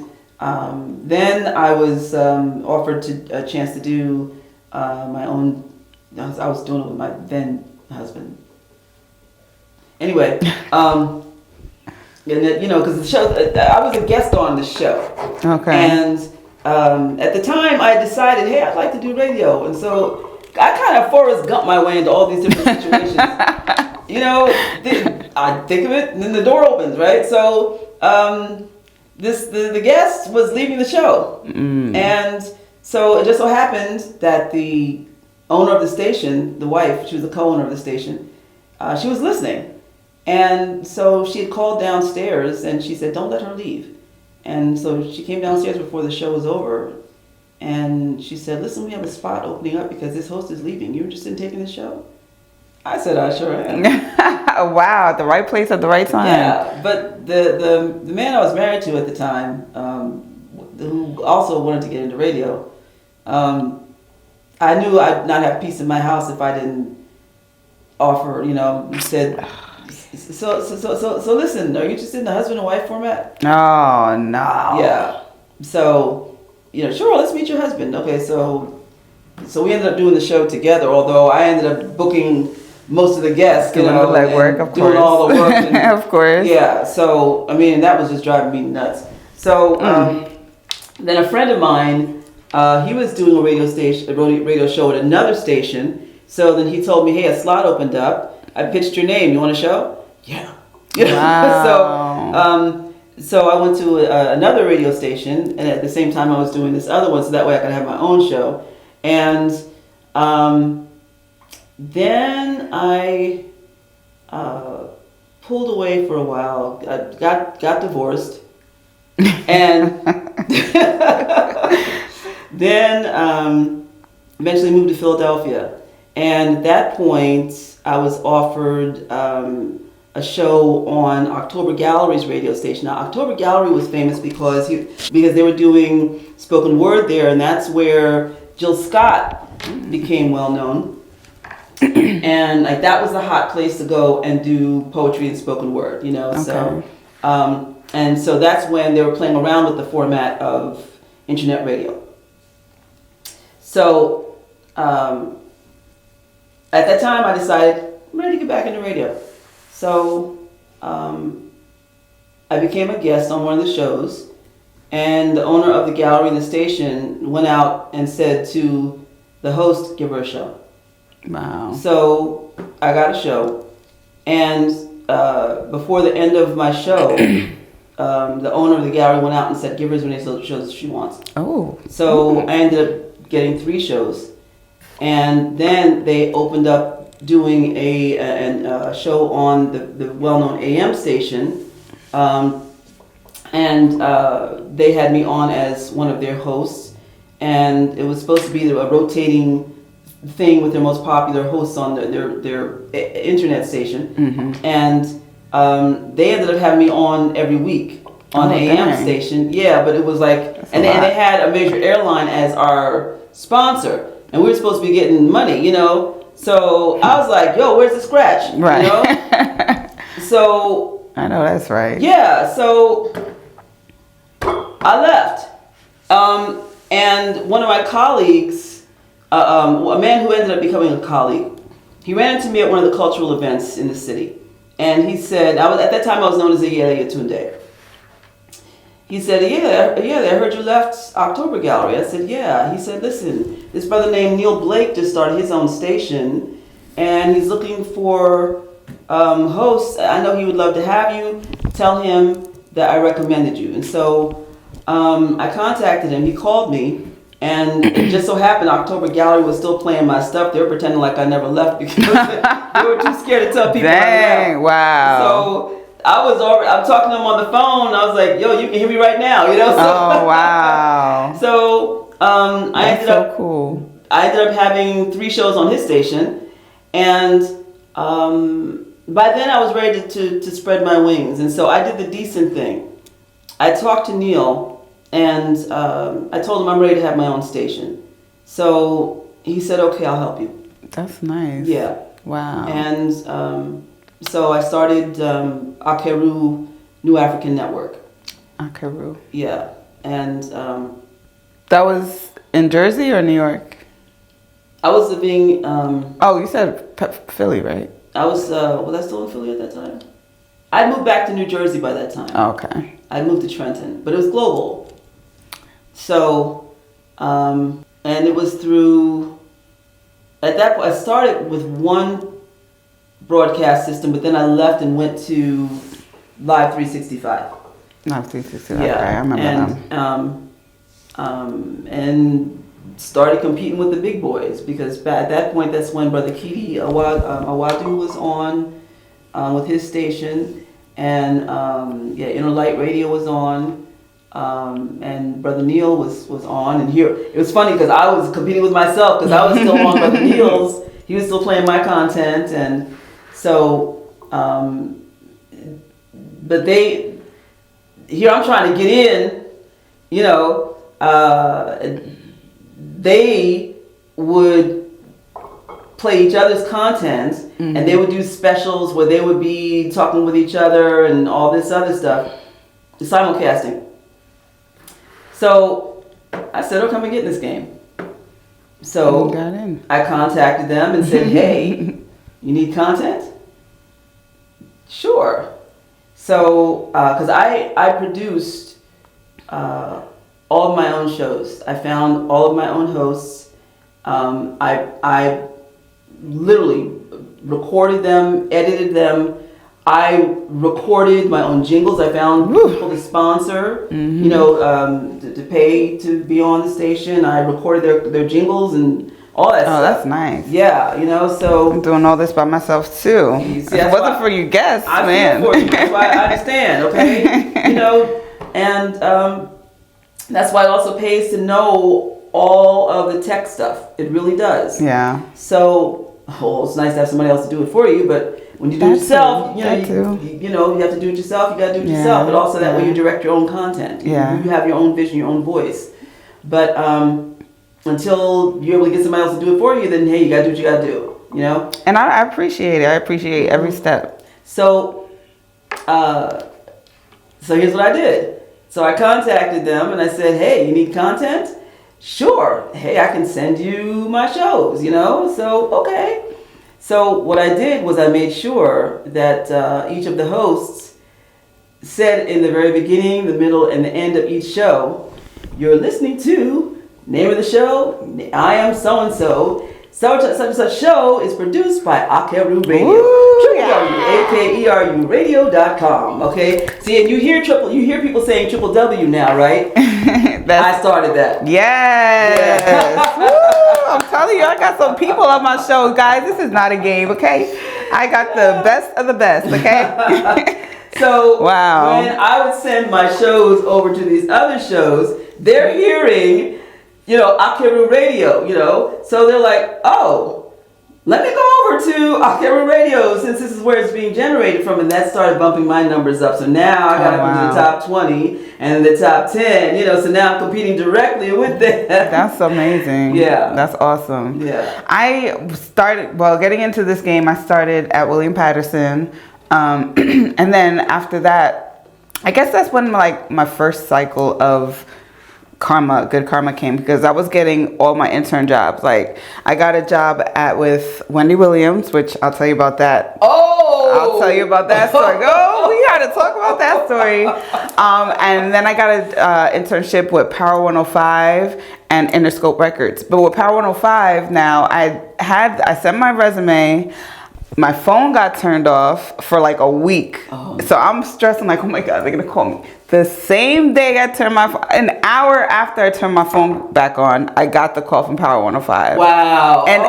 then I was offered a chance to do my own, I was doing it with my then husband. Anyway, and then, because the show, I was a guest on the show. Okay. And at the time, I decided, hey, I'd like to do radio. And so I kind of Forrest Gump my way into all these different situations. I think of it, and then the door opens, right? So the guest was leaving the show. And so it just so happened that the owner of the station, the wife, she was the co-owner of the station, she was listening. And so she had called downstairs, and she said, don't let her leave. And so she came downstairs before the show was over, and she said, listen, we have a spot opening up because this host is leaving. You interested in taking the show? I said, I sure am. Wow, at the right place at the right time. Yeah, but the man I was married to at the time, who also wanted to get into radio, I knew I'd not have peace in my house if I didn't offer. Said, so listen, are you interested in the husband and wife format? Oh no. Yeah. So, sure, let's meet your husband. Okay, so we ended up doing the show together. Although I ended up booking most of the guests, doing the legwork, of course, doing all the work, and, of course. Yeah. So that was just driving me nuts. So then a friend of mine, he was doing a radio show at another station. So then he told me, hey, a slot opened up. I pitched your name. You want a show? Yeah. Wow. So I went to another radio station, and at the same time I was doing this other one, so that way I could have my own show. And then I pulled away for a while. I got divorced, and then eventually moved to Philadelphia. And at that point, I was offered a show on October Gallery's radio station. Now, October Gallery was famous because they were doing spoken word there, and that's where Jill Scott became well known. And that was the hot place to go and do poetry and spoken word, Okay. So, and so that's when they were playing around with the format of internet radio. So, at that time, I decided I'm ready to get back into radio. So I became a guest on one of the shows, and the owner of the gallery and the station went out and said to the host, give her a show. Wow. So I got a show, and before the end of my show, the owner of the gallery went out and said, give her as many shows as she wants. Oh. So I ended up getting 3 shows, and then they opened up doing a show on the well-known AM station, and they had me on as one of their hosts, and it was supposed to be a rotating thing with their most popular hosts on their internet station, and they ended up having me on every week on the AM station. Yeah, but it was and they had a major airline as our sponsor, and we were supposed to be getting money, So I was like, yo, where's the scratch? Right. So I know that's right. Yeah, so I left. And one of my colleagues, a man who ended up becoming a colleague, he ran into me at one of the cultural events in the city. And he said, at that time I was known as Iyele Yatunde. He said, yeah, I heard you left October Gallery. I said, yeah. He said, listen, this brother named Neil Blake just started his own station, and he's looking for hosts. I know he would love to have you. Tell him that I recommended you. And so I contacted him. He called me, and it just so happened October Gallery was still playing my stuff. They were pretending like I never left because they were too scared to tell people I left. Dang, wow. So I'm talking to him on the phone. I was like, yo, you can hear me right now, So, oh, wow. So I ended up having 3 shows on his station, and by then I was ready to spread my wings, and so I did the decent thing. I talked to Neil, and I told him I'm ready to have my own station. So he said, okay, I'll help you. That's nice. Yeah. Wow. And so I started Akeru New African Network. Akeru. Yeah. And that was in Jersey or New York? I was living... oh, you said Philly, right? I was I still in Philly at that time? I moved back to New Jersey by that time. Oh, okay. I moved to Trenton, but it was global. So, and it was through... At that point, I started with one broadcast system, but then I left and went to Live 365. Live 365, yeah. Okay, I remember them. And started competing with the big boys, because at that point, that's when Brother Kidi Awadu was on with his station, and Inner Light Radio was on, and Brother Neil was on. And here, it was funny because I was competing with myself, because I was still on Brother Neil's. he was still playing my content, and so, but here I'm trying to get in, you know, they would play each other's content, and they would do specials where they would be talking with each other and all this other stuff, simulcasting. So I said, "Oh, come and get in this game." So I contacted them and said, "Hey, you need content?" Sure. So, because I produced all of my own shows. I found all of my own hosts. I literally recorded them, edited them. I recorded my own jingles. I found people to sponsor, you know, to pay to be on the station. I recorded their jingles and all that stuff. Oh, that's nice. Yeah, you know, so I'm doing all this by myself too. If it wasn't for you guests, man. For you. That's why I understand, okay? You know, and that's why it also pays to know all of the tech stuff. It really does. Yeah. So, it's nice to have somebody else to do it for you, but when you do it yourself, you know, you have to do it yourself. You got to do it yourself, but also that way you direct your own content. Yeah. You have your own vision, your own voice. But until you're able to get somebody else to do it for you, then hey, you got to do what you got to do. You know. And I appreciate it. I appreciate every step. So, so here's what I did. So I contacted them and I said, "Hey, you need content? Sure. Hey, I can send you my shows. You know. So okay." So what I did was I made sure that each of the hosts said in the very beginning, the middle, and the end of each show, "You're listening to, name of the show, I am so-and-so. Such and such show is produced by Akeru Radio. AKERU radio.com." Okay? See, and you hear people saying triple W now, right? I started that. Yes. Woo, I'm telling you, I got some people on my show, guys. This is not a game, okay? I got the best of the best, okay? So wow. When I would send my shows over to these other shows, they're hearing, you know, Akeru Radio, you know, so they're like, "Oh, let me go over to Akeru Radio since this is where it's being generated from," and that started bumping my numbers up. So now I got up into the top 20 and the top 10, you know, so now I'm competing directly with them. That's amazing. Yeah. That's awesome. Yeah. I started, getting into this game, I started at William Patterson, and then after that, I guess that's when my first cycle of good karma came, because I was getting all my intern jobs. Like, I got a job with Wendy Williams, which I'll tell you about that. Oh! I'll tell you about that story. Oh, we got to talk about that story. And then I got an internship with Power 105 and Interscope Records. But with Power 105 now, I sent my resume. My phone got turned off for like a week. Oh. So I'm stressing, like, oh my God, they're going to call me. The same day I turned my phone, an hour after I turned my phone back on, I got the call from Power 105. Wow. An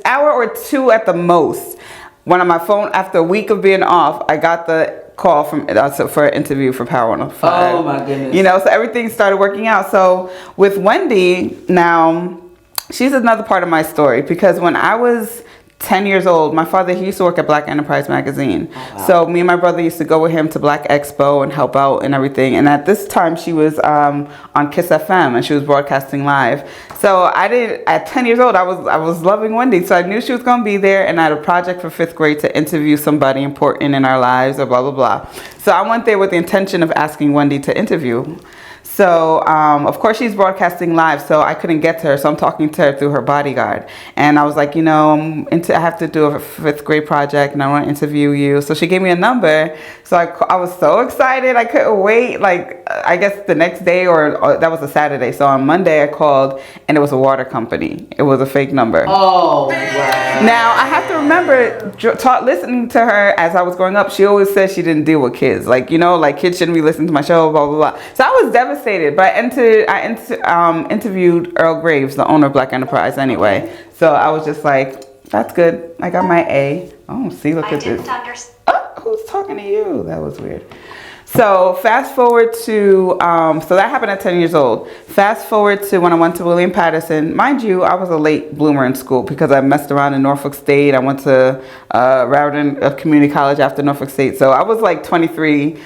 hour or two at the most. When on my phone, after a week of being off, I got the call for an interview for Power 105. Oh my goodness. You know, so everything started working out. So with Wendy, now, she's another part of my story, because when I was 10 years old, my father, he used to work at Black Enterprise magazine. Oh, wow. So me and my brother used to go with him to Black Expo and help out and everything. And at this time, she was on Kiss FM and she was broadcasting live. So at 10 years old, I was loving Wendy. So I knew she was going to be there, and I had a project for 5th grade to interview somebody important in our lives, or blah, blah, blah. So I went there with the intention of asking Wendy to interview. So, of course, she's broadcasting live, so I couldn't get to her. So I'm talking to her through her bodyguard. And I was like, you know, I have to do a 5th grade project, and I want to interview you. So she gave me a number. So I was so excited. I couldn't wait. Like, I guess the next day, or that was a Saturday. So on Monday, I called, and it was a water company. It was a fake number. Oh, wow. Now, I have to remember, listening to her as I was growing up, she always said she didn't deal with kids. Like, you know, like, kids shouldn't be listening to my show, blah, blah, blah. So I was devastated. But I interviewed Earl Graves, the owner of Black Enterprise, anyway. So I was just like, that's good. I got my A. Oh, see, look at this. Oh, who's talking to you? That was weird. So fast forward to, so that happened at 10 years old. Fast forward to when I went to William Patterson. Mind you, I was a late bloomer in school because I messed around in Norfolk State. I went to Raritan Community College after Norfolk State. So I was like 23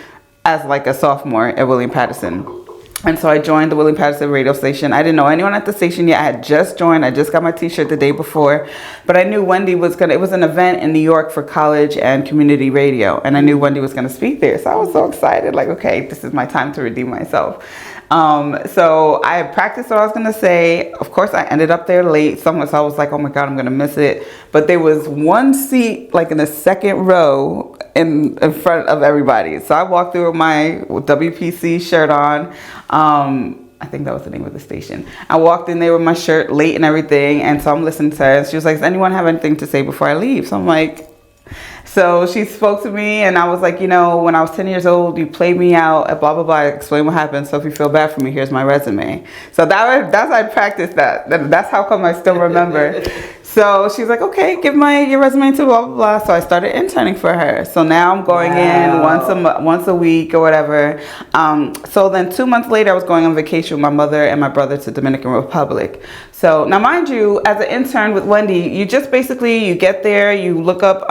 as like a sophomore at William Patterson. And so I joined the William Patterson radio station. I didn't know anyone at the station yet. I had just joined. I just got my t-shirt the day before. But I knew Wendy was it was an event in New York for college and community radio. And I knew Wendy was going to speak there. So I was so excited. Like, okay, this is my time to redeem myself. So I had practiced what I was going to say. Of course, I ended up there late. So I was like, oh my God, I'm going to miss it. But there was one seat like in the second row in front of everybody. So I walked through with my WPC shirt on. I think that was the name of the station. I walked in there with my shirt late and everything. And so I'm listening to her. And she was like, does anyone have anything to say before I leave? So I'm like, so she spoke to me and I was like, you know, when I was 10 years old, you played me out at blah, blah, blah, explain what happened. So if you feel bad for me, here's my resume. So that's how I practiced that. That's how come I still remember. So she's like, okay, give your resume to blah, blah, blah. So I started interning for her. So now I'm going in once a week or whatever. So then 2 months later, I was going on vacation with my mother and my brother to Dominican Republic. So now, mind you, as an intern with Wendy, you just basically, you get there, you look up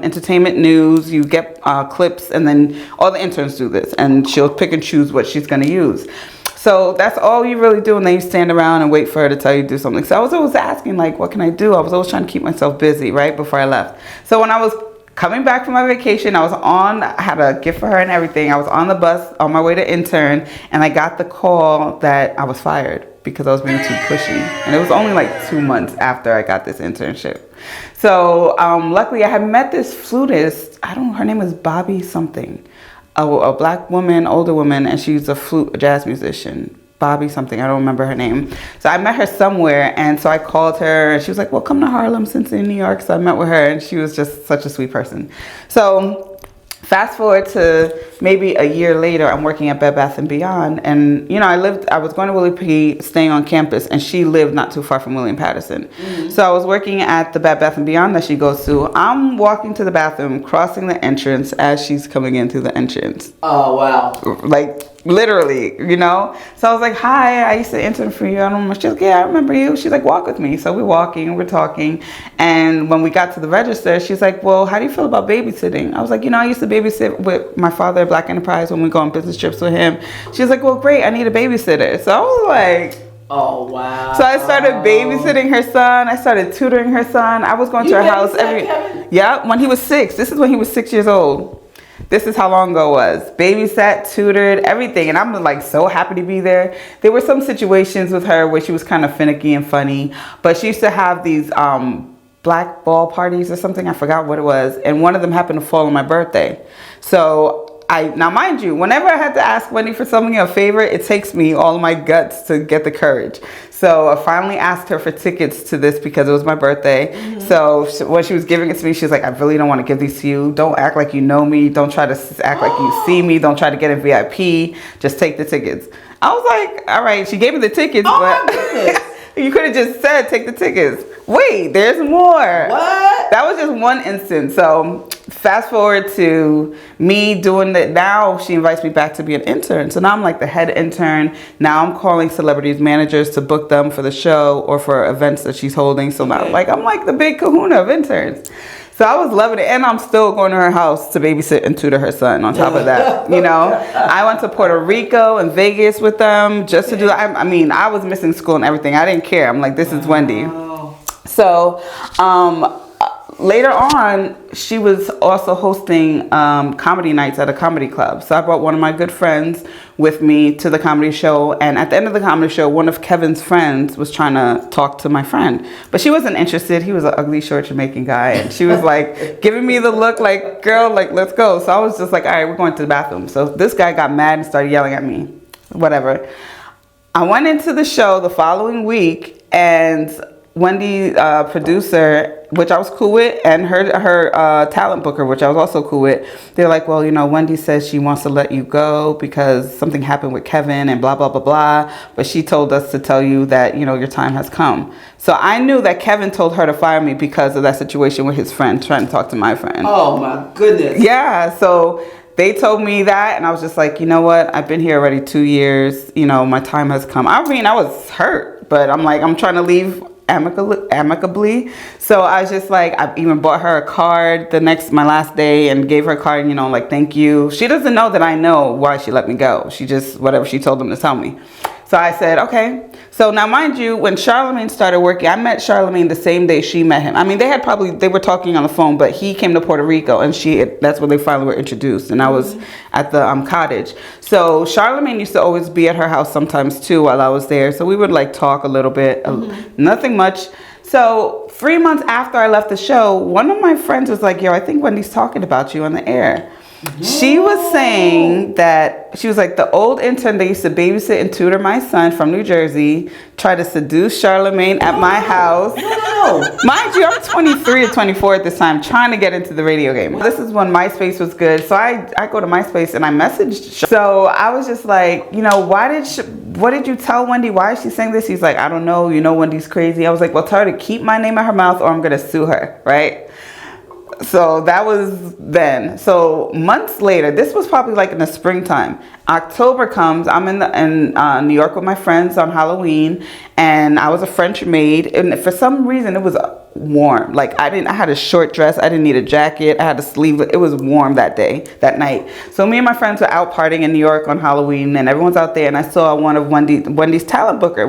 entertainment news, you get clips, and then all the interns do this. And she'll pick and choose what she's going to use. So that's all you really do, and then you stand around and wait for her to tell you to do something. So I was always asking, like, what can I do? I was always trying to keep myself busy, right, before I left. So when I was coming back from my vacation, I had a gift for her and everything. I was on the bus on my way to intern, and I got the call that I was fired because I was being too pushy. And it was only like 2 months after I got this internship. So luckily, I had met this flutist. Her name was Bobby something. A black woman, older woman, and she's a jazz musician. Bobby something, I don't remember her name. So I met her somewhere, and so I called her, and she was like, well, come to Harlem since in New York. So I met with her, and she was just such a sweet person. So fast forward to maybe a year later, I'm working at Bed Bath & Beyond, and you know, I was going to Willie P, staying on campus, and she lived not too far from William Patterson. Mm-hmm. So I was working at the Bed Bath & Beyond that she goes to. I'm walking to the bathroom, crossing the entrance as she's coming in through the entrance. Oh, wow. Like, literally, you know? So I was like, hi, I used to intern for you. I don't know. She's like, yeah, I remember you. She's like, walk with me. So we're walking, we're talking. And when we got to the register, she's like, well, how do you feel about babysitting? I was like, you know, I used to babysit with my father at Black Enterprise when we go on business trips with him. She's like, well, great, I need a babysitter. So I was like, oh, wow. So I started babysitting her son. I started tutoring her son. I was going to her house when he was 6. This is when he was 6 years old. This is how long ago it was. Babysat, tutored, everything. And I'm like so happy to be there. There were some situations with her where she was kind of finicky and funny. But she used to have these black ball parties or something. I forgot what it was. And one of them happened to fall on my birthday. So now mind you, whenever I had to ask Wendy for something, a favor, it takes me all my guts to get the courage. So I finally asked her for tickets to this because it was my birthday. Mm-hmm. So when she was giving it to me, she was like, I really don't want to give these to you. Don't act like you know me. Don't try to act like you see me. Don't try to get a VIP. Just take the tickets. I was like, all right. She gave me the tickets, but you could have just said, take the tickets. Wait, there's more. What? That was just one instance. So fast forward to me doing that. Now she invites me back to be an intern. So now I'm like the head intern. Now I'm calling celebrities, managers to book them for the show or for events that she's holding. So now I'm like the big kahuna of interns. So I was loving it. And I'm still going to her house to babysit and tutor her son on top of that. You know, I went to Puerto Rico and Vegas with them just to do I mean, I was missing school and everything. I didn't care. I'm like, this is Wendy. So later on, she was also hosting comedy nights at a comedy club. So I brought one of my good friends with me to the comedy show. And at the end of the comedy show, one of Kevin's friends was trying to talk to my friend. But she wasn't interested. He was an ugly, short Jamaican guy. And she was like giving me the look like, girl, like, let's go. So I was just like, all right, we're going to the bathroom. So this guy got mad and started yelling at me. Whatever. I went into the show the following week, and Wendy, producer, which I was cool with, and her talent booker, which I was also cool with, they're like, well, you know, Wendy says she wants to let you go because something happened with Kevin and blah, blah, blah, blah. But she told us to tell you that, you know, your time has come. So I knew that Kevin told her to fire me because of that situation with his friend trying to talk to my friend. Oh, my goodness. Yeah. So they told me that, and I was just like, you know what? I've been here already 2 years. You know, my time has come. I mean, I was hurt, but I'm like, I'm trying to leave amicably. So I was just like, I even bought her a card my last day, and gave her a card, you know, like, thank you. She doesn't know that I know why she let me go. She just, whatever she told them to tell me. So I said, okay. So now, mind you, when Charlamagne started working, I met Charlamagne the same day she met him. I mean, they were talking on the phone, but he came to Puerto Rico, and that's where they finally were introduced. And I was at the cottage. So Charlamagne used to always be at her house sometimes too while I was there. So we would like talk a little bit, nothing much. So 3 months after I left the show, one of my friends was like, yo, I think Wendy's talking about you on the air. She was saying that, she was like, the old intern that used to babysit and tutor my son from New Jersey tried to seduce Charlamagne at my house. Mind you, I'm 23 or 24 at this time, trying to get into the radio game. This is when MySpace was good. So I go to MySpace and I messaged. So I was just like, you know, what did you tell Wendy? Why is she saying this? He's like, I don't know. You know, Wendy's crazy. I was like, well, tell her to keep my name in her mouth or I'm going to sue her. Right? So that was then. So months later, this was probably like in the springtime. October comes. I'm in New York with my friends on Halloween, and I was a French maid. And for some reason, it was warm. Like I had a short dress. I didn't need a jacket. I had a sleeve. It was warm that night. So me and my friends were out partying in New York on Halloween, and everyone's out there. And I saw one of Wendy's talent booker,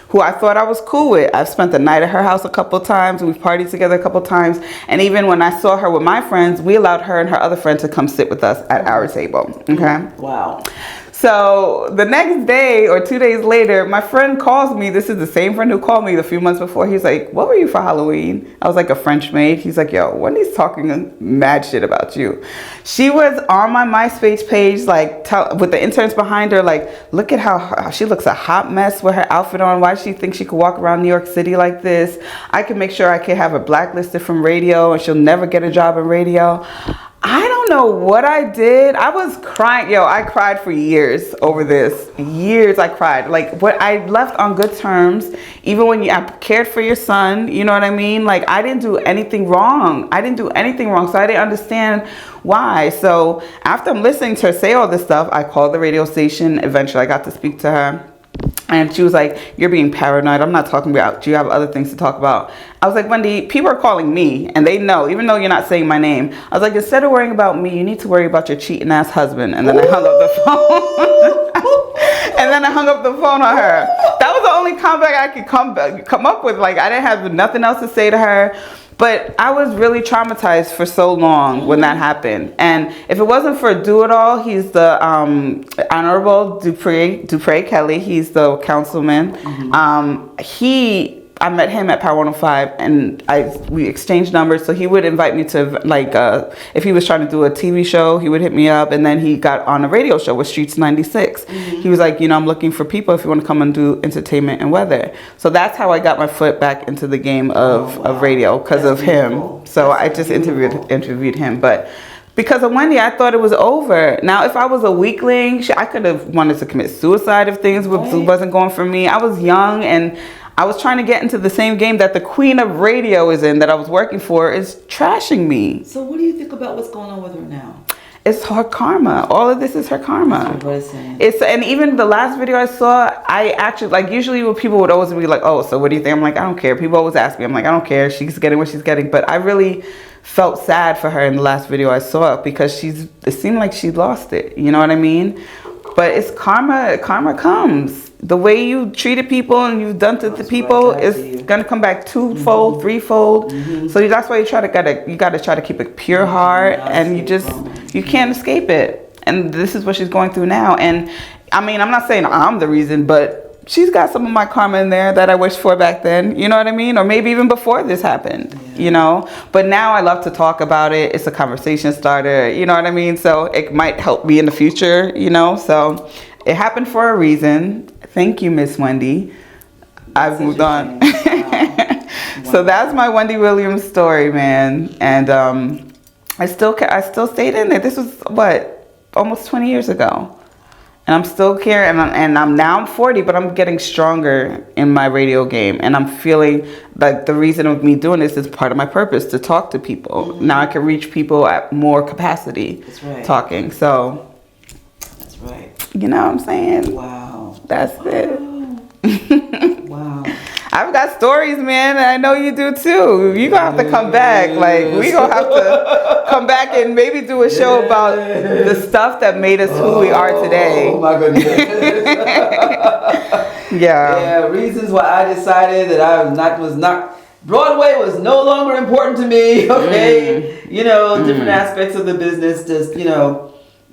who I thought I was cool with. I've spent the night at her house a couple times. We've partied together a couple times. And even when I saw her with my friends, we allowed her and her other friend to come sit with us at our table. Okay. Wow. So the next day or 2 days later, my friend calls me. This is the same friend who called me a few months before. He's like, what were you for Halloween? I was like, a French maid. He's like, yo, Wendy's talking mad shit about you. She was on my MySpace page, like with the interns behind her, like, look at how she looks a hot mess with her outfit on. Why does she think she could walk around New York City like this? I can make sure I can have her blacklisted from radio and she'll never get a job in radio. I don't know what I did. I was crying. Yo, I cried for years over this. Years I cried. Like, what I left on good terms. Even when I cared for your son, you know what I mean? Like, I didn't do anything wrong. So I didn't understand why. So after I'm listening to her say all this stuff, I called the radio station. Eventually, I got to speak to her. And she was like, you're being paranoid. I'm not talking about you. You have other things to talk about. I was like, Wendy, people are calling me and they know, even though you're not saying my name. I was like, instead of worrying about me, you need to worry about your cheating ass husband. And then I hung up the phone. And then I hung up the phone on her. That was the only comeback I could come up with. Like, I didn't have nothing else to say to her. But I was really traumatized for so long when that happened. And if it wasn't for Do-It-All, he's the Honorable Dupree Kelly. He's the councilman. I met him at Power 105, and we exchanged numbers. So he would invite me to, like, if he was trying to do a TV show, he would hit me up. And then he got on a radio show with Streets 96. He was like, you know, I'm looking for people if you want to come and do entertainment and weather. So that's how I got my foot back into the game of radio, because of him. So I just interviewed him. But because of Wendy, I thought it was over. Now, if I was a weakling, I could have wanted to commit suicide if things wasn't going for me. I was young, and I was trying to get into the same game that the queen of radio is in, that I was working for, is trashing me. So what do you think about what's going on with her now? It's her karma. All of this is her karma. That's what I'm saying. And even the last video I saw, I actually, like, usually when people would always be like, oh, so what do you think? I'm like, I don't care. People always ask me. I'm like, I don't care. She's getting what she's getting. But I really felt sad for her in the last video I saw, because it seemed like she lost it. You know what I mean? But it's karma. Karma comes. The way you treated people and you've done to the people is gonna come back twofold, threefold. So that's why you gotta try to keep a pure heart, and you can't escape it. And this is what she's going through now. And I mean, I'm not saying I'm the reason, but she's got some of my karma in there that I wished for back then. You know what I mean? Or maybe even before this happened. You know. But now I love to talk about it. It's a conversation starter. You know what I mean? So it might help me in the future. You know. So it happened for a reason. Thank you, Miss Wendy. I've moved on. So that's my Wendy Williams story, man. And I still stayed in it. This was almost 20 years ago. And I'm still caring, and I'm 40, but I'm getting stronger in my radio game, and I'm feeling like the reason of me doing this is part of my purpose to talk to people. Now I can reach people at more capacity. That's right. Talking. So that's right. You know what I'm saying? Wow. That's it. Wow. I've got stories, man, and I know you do too. You're gonna have to come back. Like, we gonna have to come back and maybe do a show about the stuff that made us who we are today. Oh my goodness. Yeah, reasons why I decided that Broadway was no longer important to me. Okay. You know, different aspects of the business, just, you know,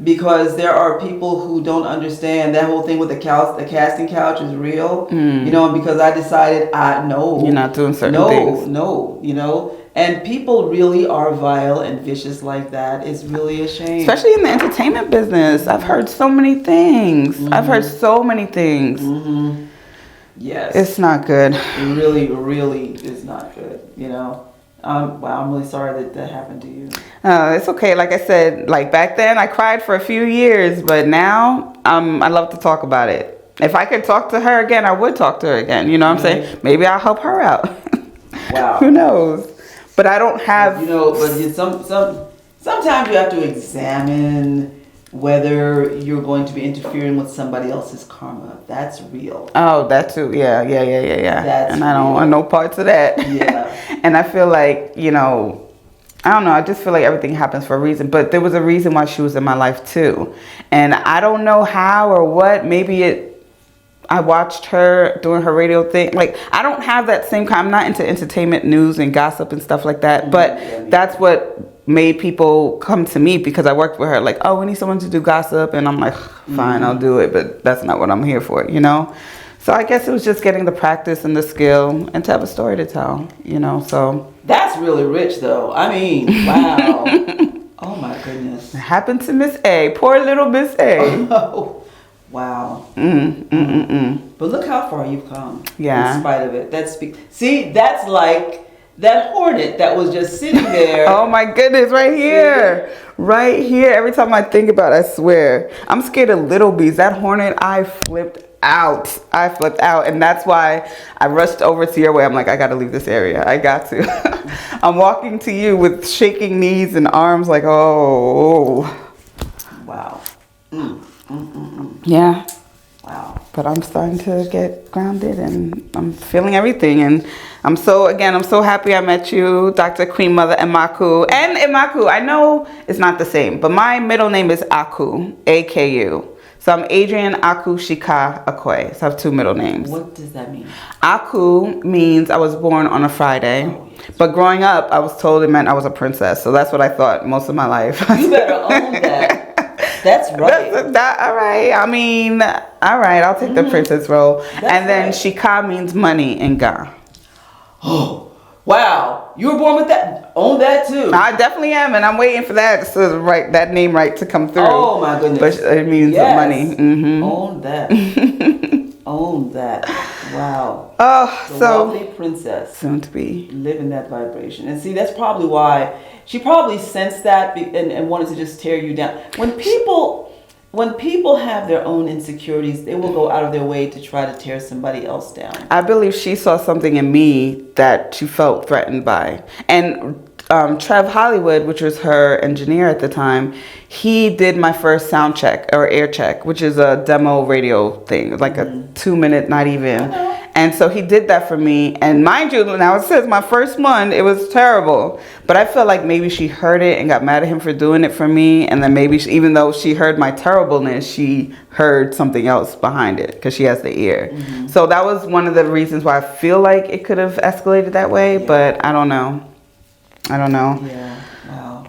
because there are people who don't understand that whole thing with the casting couch is real. You know, and because I decided no. You're not doing certain things. No, you know. And people really are vile and vicious like that. It's really a shame. Especially in the entertainment business. I've heard so many things. I've heard so many things. Yes. It's not good. It really, really is not good, you know. Wow, I'm really sorry that happened to you. It's okay. Like I said, like back then I cried for a few years, but now I love to talk about it. If I could talk to her again, I would talk to her again. You know what I'm saying? Maybe I'll help her out. Wow. Who knows? But I don't have... You know, but sometimes you have to examine whether you're going to be interfering with somebody else's karma. That's real. Oh, that too. Yeah. That's I don't want no parts of that. Yeah. And I feel like, you know, I don't know. I just feel like everything happens for a reason. But there was a reason why she was in my life too. And I don't know how or what. Maybe I watched her doing her radio thing. Like, I don't have that same kind. I'm not into entertainment news and gossip and stuff like that. But that's what made people come to me, because I worked with her. Like, oh, we need someone to do gossip. And I'm like, fine, I'll do it. But that's not what I'm here for, you know? So I guess it was just getting the practice and the skill and to have a story to tell, you know, so. That's really rich, though. I mean, wow. Oh, my goodness. It happened to Miss A. Poor little Miss A. Oh, wow. But look how far you've come. Yeah. In spite of it. See, that's like that hornet that was just sitting there. Oh my goodness, right here. Right here. Every time I think about it, I swear. I'm scared of little bees. That hornet, I flipped out. And that's why I rushed over to your way. I'm like, I got to leave this area. I got to. I'm walking to you with shaking knees and arms like, oh. Wow. Yeah. Wow. But I'm starting to get grounded and I'm feeling everything. And I'm so happy I met you, Dr. QueenMotherImakhu. And Imakhu, I know it's not the same, but my middle name is Akhu, A-K-U. So I'm Adrian Akhu Shika Akwe. So I have two middle names. What does that mean? Akhu means I was born on a Friday. Oh, yes. But growing up, I was told it meant I was a princess. So that's what I thought most of my life. You better own that. That's right. All right. I mean, all right. I'll take the princess role. And then Shika means money in Ga. Oh, wow. You were born with that. Own that too. I definitely am. And I'm waiting for that name right to come through. Oh, my goodness. But it means money. Own that. Own that. Wow. Oh, the so wealthy princess. soon to be. Live in that vibration. And see, that's probably why she probably sensed that and wanted to just tear you down. When people have their own insecurities, they will go out of their way to try to tear somebody else down. I believe she saw something in me that she felt threatened by. And Trev Hollywood, which was her engineer at the time, he did my first sound check or air check, which is a demo radio thing, like a 2-minute, not even. And so he did that for me. And mind you, now it says my first one, it was terrible. But I felt like maybe she heard it and got mad at him for doing it for me. And then maybe even though she heard my terribleness, she heard something else behind it because she has the ear. So that was one of the reasons why I feel like it could have escalated that way. But I don't know. Yeah. Wow.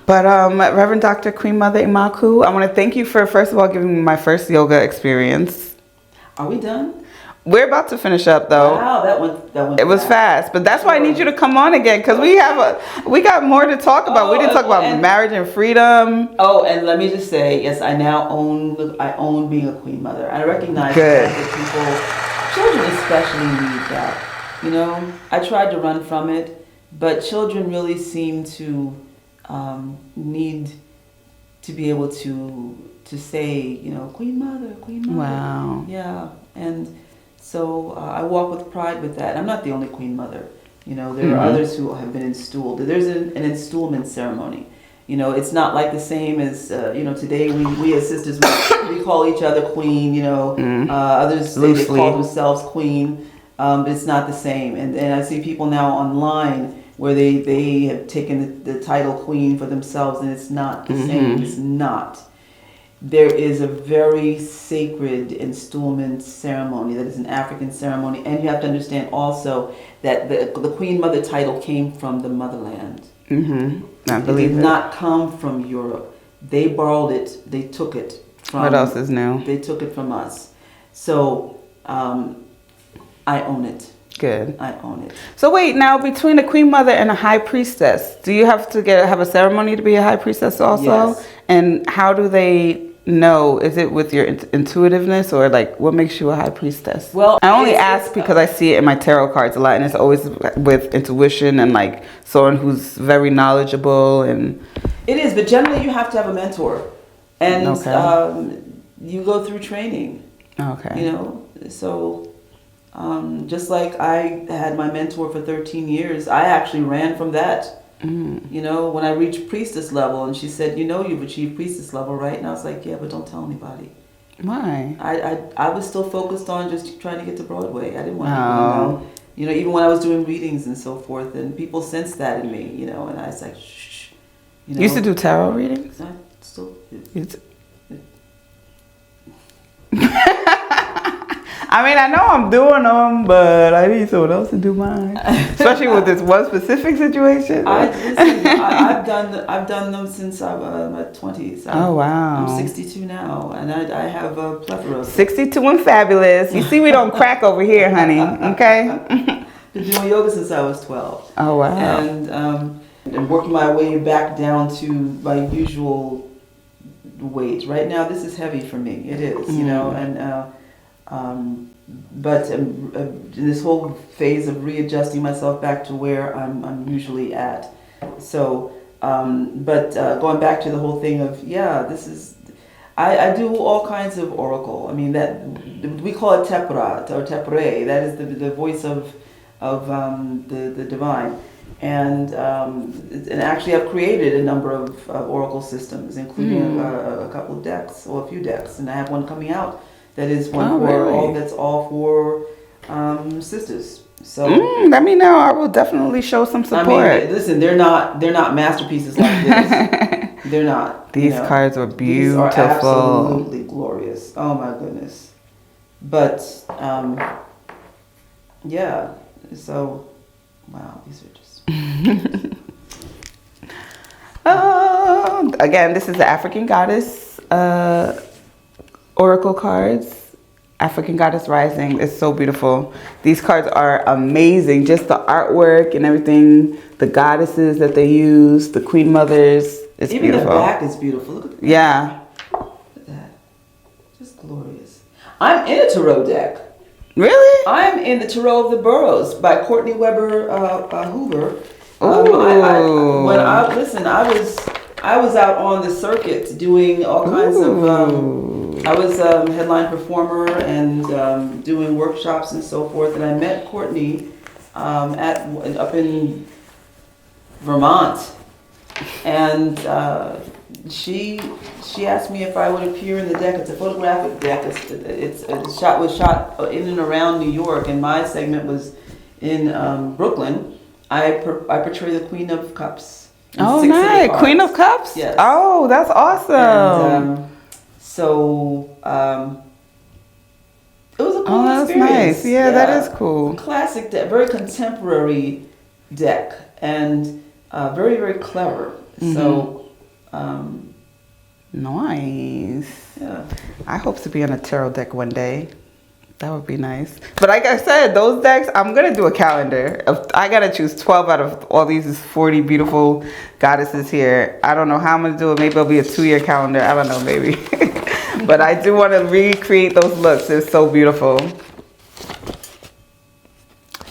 But Reverend Dr. QueenMotherImakhu, I want to thank you for, first of all, giving me my first yoga experience. Are we done? We're about to finish up though. Wow, that one. It was fast, but that's why I need you to come on again because we got more to talk about. We didn't talk about marriage and freedom. Oh, and let me just say, yes, I now own being a queen mother. I recognize that children especially need that. You know, I tried to run from it, but children really seem to need to be able to say, you know, Queen Mother, Queen Mother. Wow. Yeah, and so I walk with pride with that. I'm not the only Queen Mother. You know, there are others who have been installed. There's an installment ceremony. You know, it's not like the same as, you know, today we as sisters, we call each other Queen, you know. Others say they call themselves Queen, but it's not the same. And I see people now online where they have taken the title Queen for themselves, and it's not the same. It's not. There is a very sacred installment ceremony that is an African ceremony, and you have to understand also that the Queen Mother title came from the motherland. I believe it did not come from Europe. They borrowed it. They took it from. What else is new? They took it from us. So I own it. Good. I own it. So wait, now between a Queen Mother and a High Priestess, do you have to have a ceremony to be a High Priestess also? Yes. And how do they know? Is it with your intuitiveness, or like what makes you a High Priestess? Well, I only ask because I see it in my tarot cards a lot, and it's always with intuition and like someone who's very knowledgeable. And it is, but generally you have to have a mentor, and you go through training. Okay. You know, so just like I had my mentor for 13 years, I actually ran from that. You know, when I reached priestess level, and she said, you know, you've achieved priestess level, right? And I was like, yeah, but don't tell anybody. Why? I was still focused on just trying to get to Broadway. I didn't want people to know. You know, even when I was doing readings and so forth, and people sensed that in me, you know, and I was like, shh. You know, you used to do tarot readings? I still I mean, I know I'm doing them, but I need someone else to do mine. Especially with this one specific situation. I've done them since I'm my 20s. Oh, wow. I'm 62 now, and I have a plethora of 62 and fabulous. You see, we don't crack over here, honey. Okay? Been doing yoga since I was 12. Oh, wow. And working my way back down to my usual weight. Right now, this is heavy for me. It is, you know, and but in this whole phase of readjusting myself back to where I'm usually at. So, but going back to the whole thing of, this is, I do all kinds of oracle. I mean, that we call it tepra or tepre. That is the voice of the divine. And actually I've created a number of oracle systems, including a couple of decks, or a few decks, and I have one coming out that is one that's all for sisters. So let me know. I will definitely show some support. I mean, listen, they're not masterpieces like this. They're not. These cards are beautiful. These are absolutely glorious. Oh my goodness. But so wow, these are just again, this is the African Goddess Oracle cards. African Goddess Rising is so beautiful. These cards are amazing. Just the artwork and everything, the goddesses that they use, the Queen Mothers. It's even beautiful. The back is beautiful. Look at that. Yeah. Look at that. Just glorious. I'm in a tarot deck. Really? I'm in the Tarot of the Burrows by Courtney Weber Hoover. I was out on the circuit doing all kinds of. I was headline performer and doing workshops and so forth, and I met Courtney up in Vermont, and she asked me if I would appear in the deck. It's a photographic deck. Was shot in and around New York, and my segment was in Brooklyn. I portray the Queen of Cups. Oh, nice. Queen of Cups? Yes. Oh, that's awesome. And, it was a cool that's experience. Nice. Yeah, that is cool. Classic deck, very contemporary deck, and very, very clever. So, nice. Yeah. I hope to be on a tarot deck one day. That would be nice. But like I said, those decks, I'm going to do a calendar. I got to choose 12 out of all these 40 beautiful goddesses here. I don't know how I'm going to do it. Maybe it'll be a 2-year calendar. I don't know, maybe. But I do want to recreate those looks. They're so beautiful.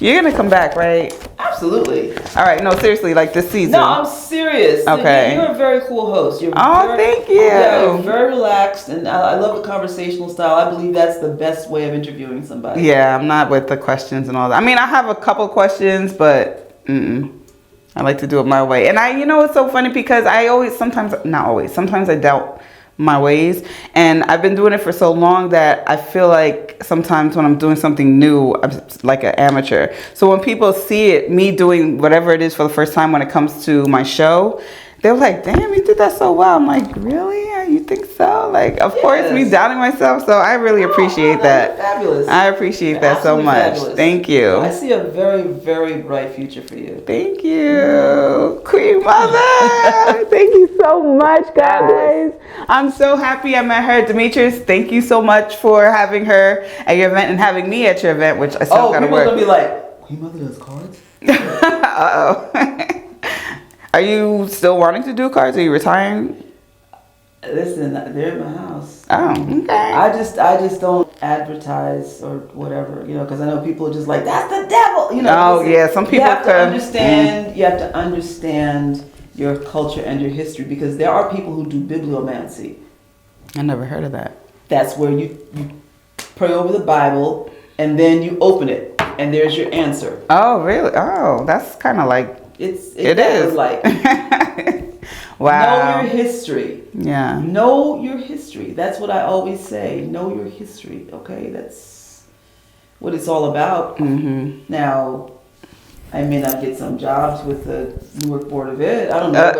You're going to come back, right? absolutely. All right, no, seriously, like this season. No, I'm serious. Okay. You're a very cool host. Thank you. Yeah, you're very relaxed, and I love the conversational style. I believe that's the best way of interviewing somebody. Yeah, I'm not with the questions and all that. I mean, I have a couple questions, but I like to do it my way. And it's so funny because sometimes I doubt my ways. And I've been doing it for so long that I feel like sometimes when I'm doing something new, I'm like an amateur. So when people see me doing whatever it is for the first time when it comes to my show, they're like, damn, you did that so well. I'm like, really? You think so? Like, of course, me doubting myself. So I really appreciate that. Fabulous. I appreciate that so much. Fabulous. Thank you. I see a very, very bright future for you. Thank you. Queen Mother. Thank you so much, guys. I'm so happy I met her. Demetrius, thank you so much for having her at your event and having me at your event, which I still gotta work. People are going to be like, Queen Mother does cards? Uh-oh. Are you still wanting to do cards? Are you retiring? Listen, they're in my house. Oh, okay. I just don't advertise or whatever, because I know people are just like, that's the devil, Oh, yeah, some people You have to understand your culture and your history, because there are people who do bibliomancy. I never heard of that. That's where you pray over the Bible and then you open it and there's your answer. Oh, really? Oh, that's kind of like it is like wow. Know your history. Yeah. Know your history. That's what I always say. Know your history. Okay, that's what it's all about. Mm-hmm. Now, I may not get some jobs with the Newark Board of Ed. I don't know.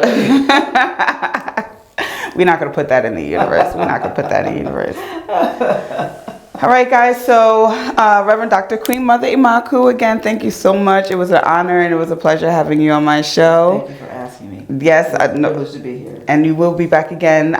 We're not going to put that in the universe. All right, guys. So, Reverend Dr. QueenMotherImakhu, again, thank you so much. It was an honor and it was a pleasure having you on my show. Thank you for asking me. Yes, it's a privilege to be here. And you will be back again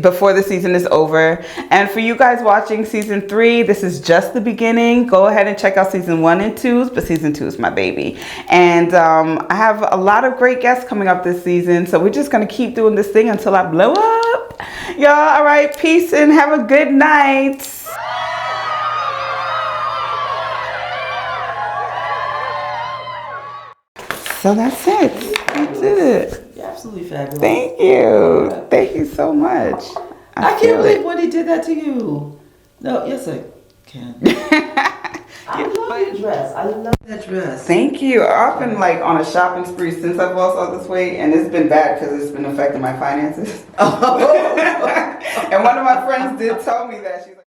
before the season is over. And for you guys watching season 3, this is just the beginning. Go ahead and check out season 1 and 2, but season 2 is my baby. And I have a lot of great guests coming up this season. So we're just going to keep doing this thing until I blow up. Y'all, all right, peace and have a good night. So that's it. That's it. You're absolutely fabulous. Thank you. Thank you so much. I can't believe when he did that to you. No, yes I can. I love your dress. I love that dress. Thank you. I've been like on a shopping spree since I've lost all this weight, and it's been bad because it's been affecting my finances. And one of my friends did tell me that. She's like,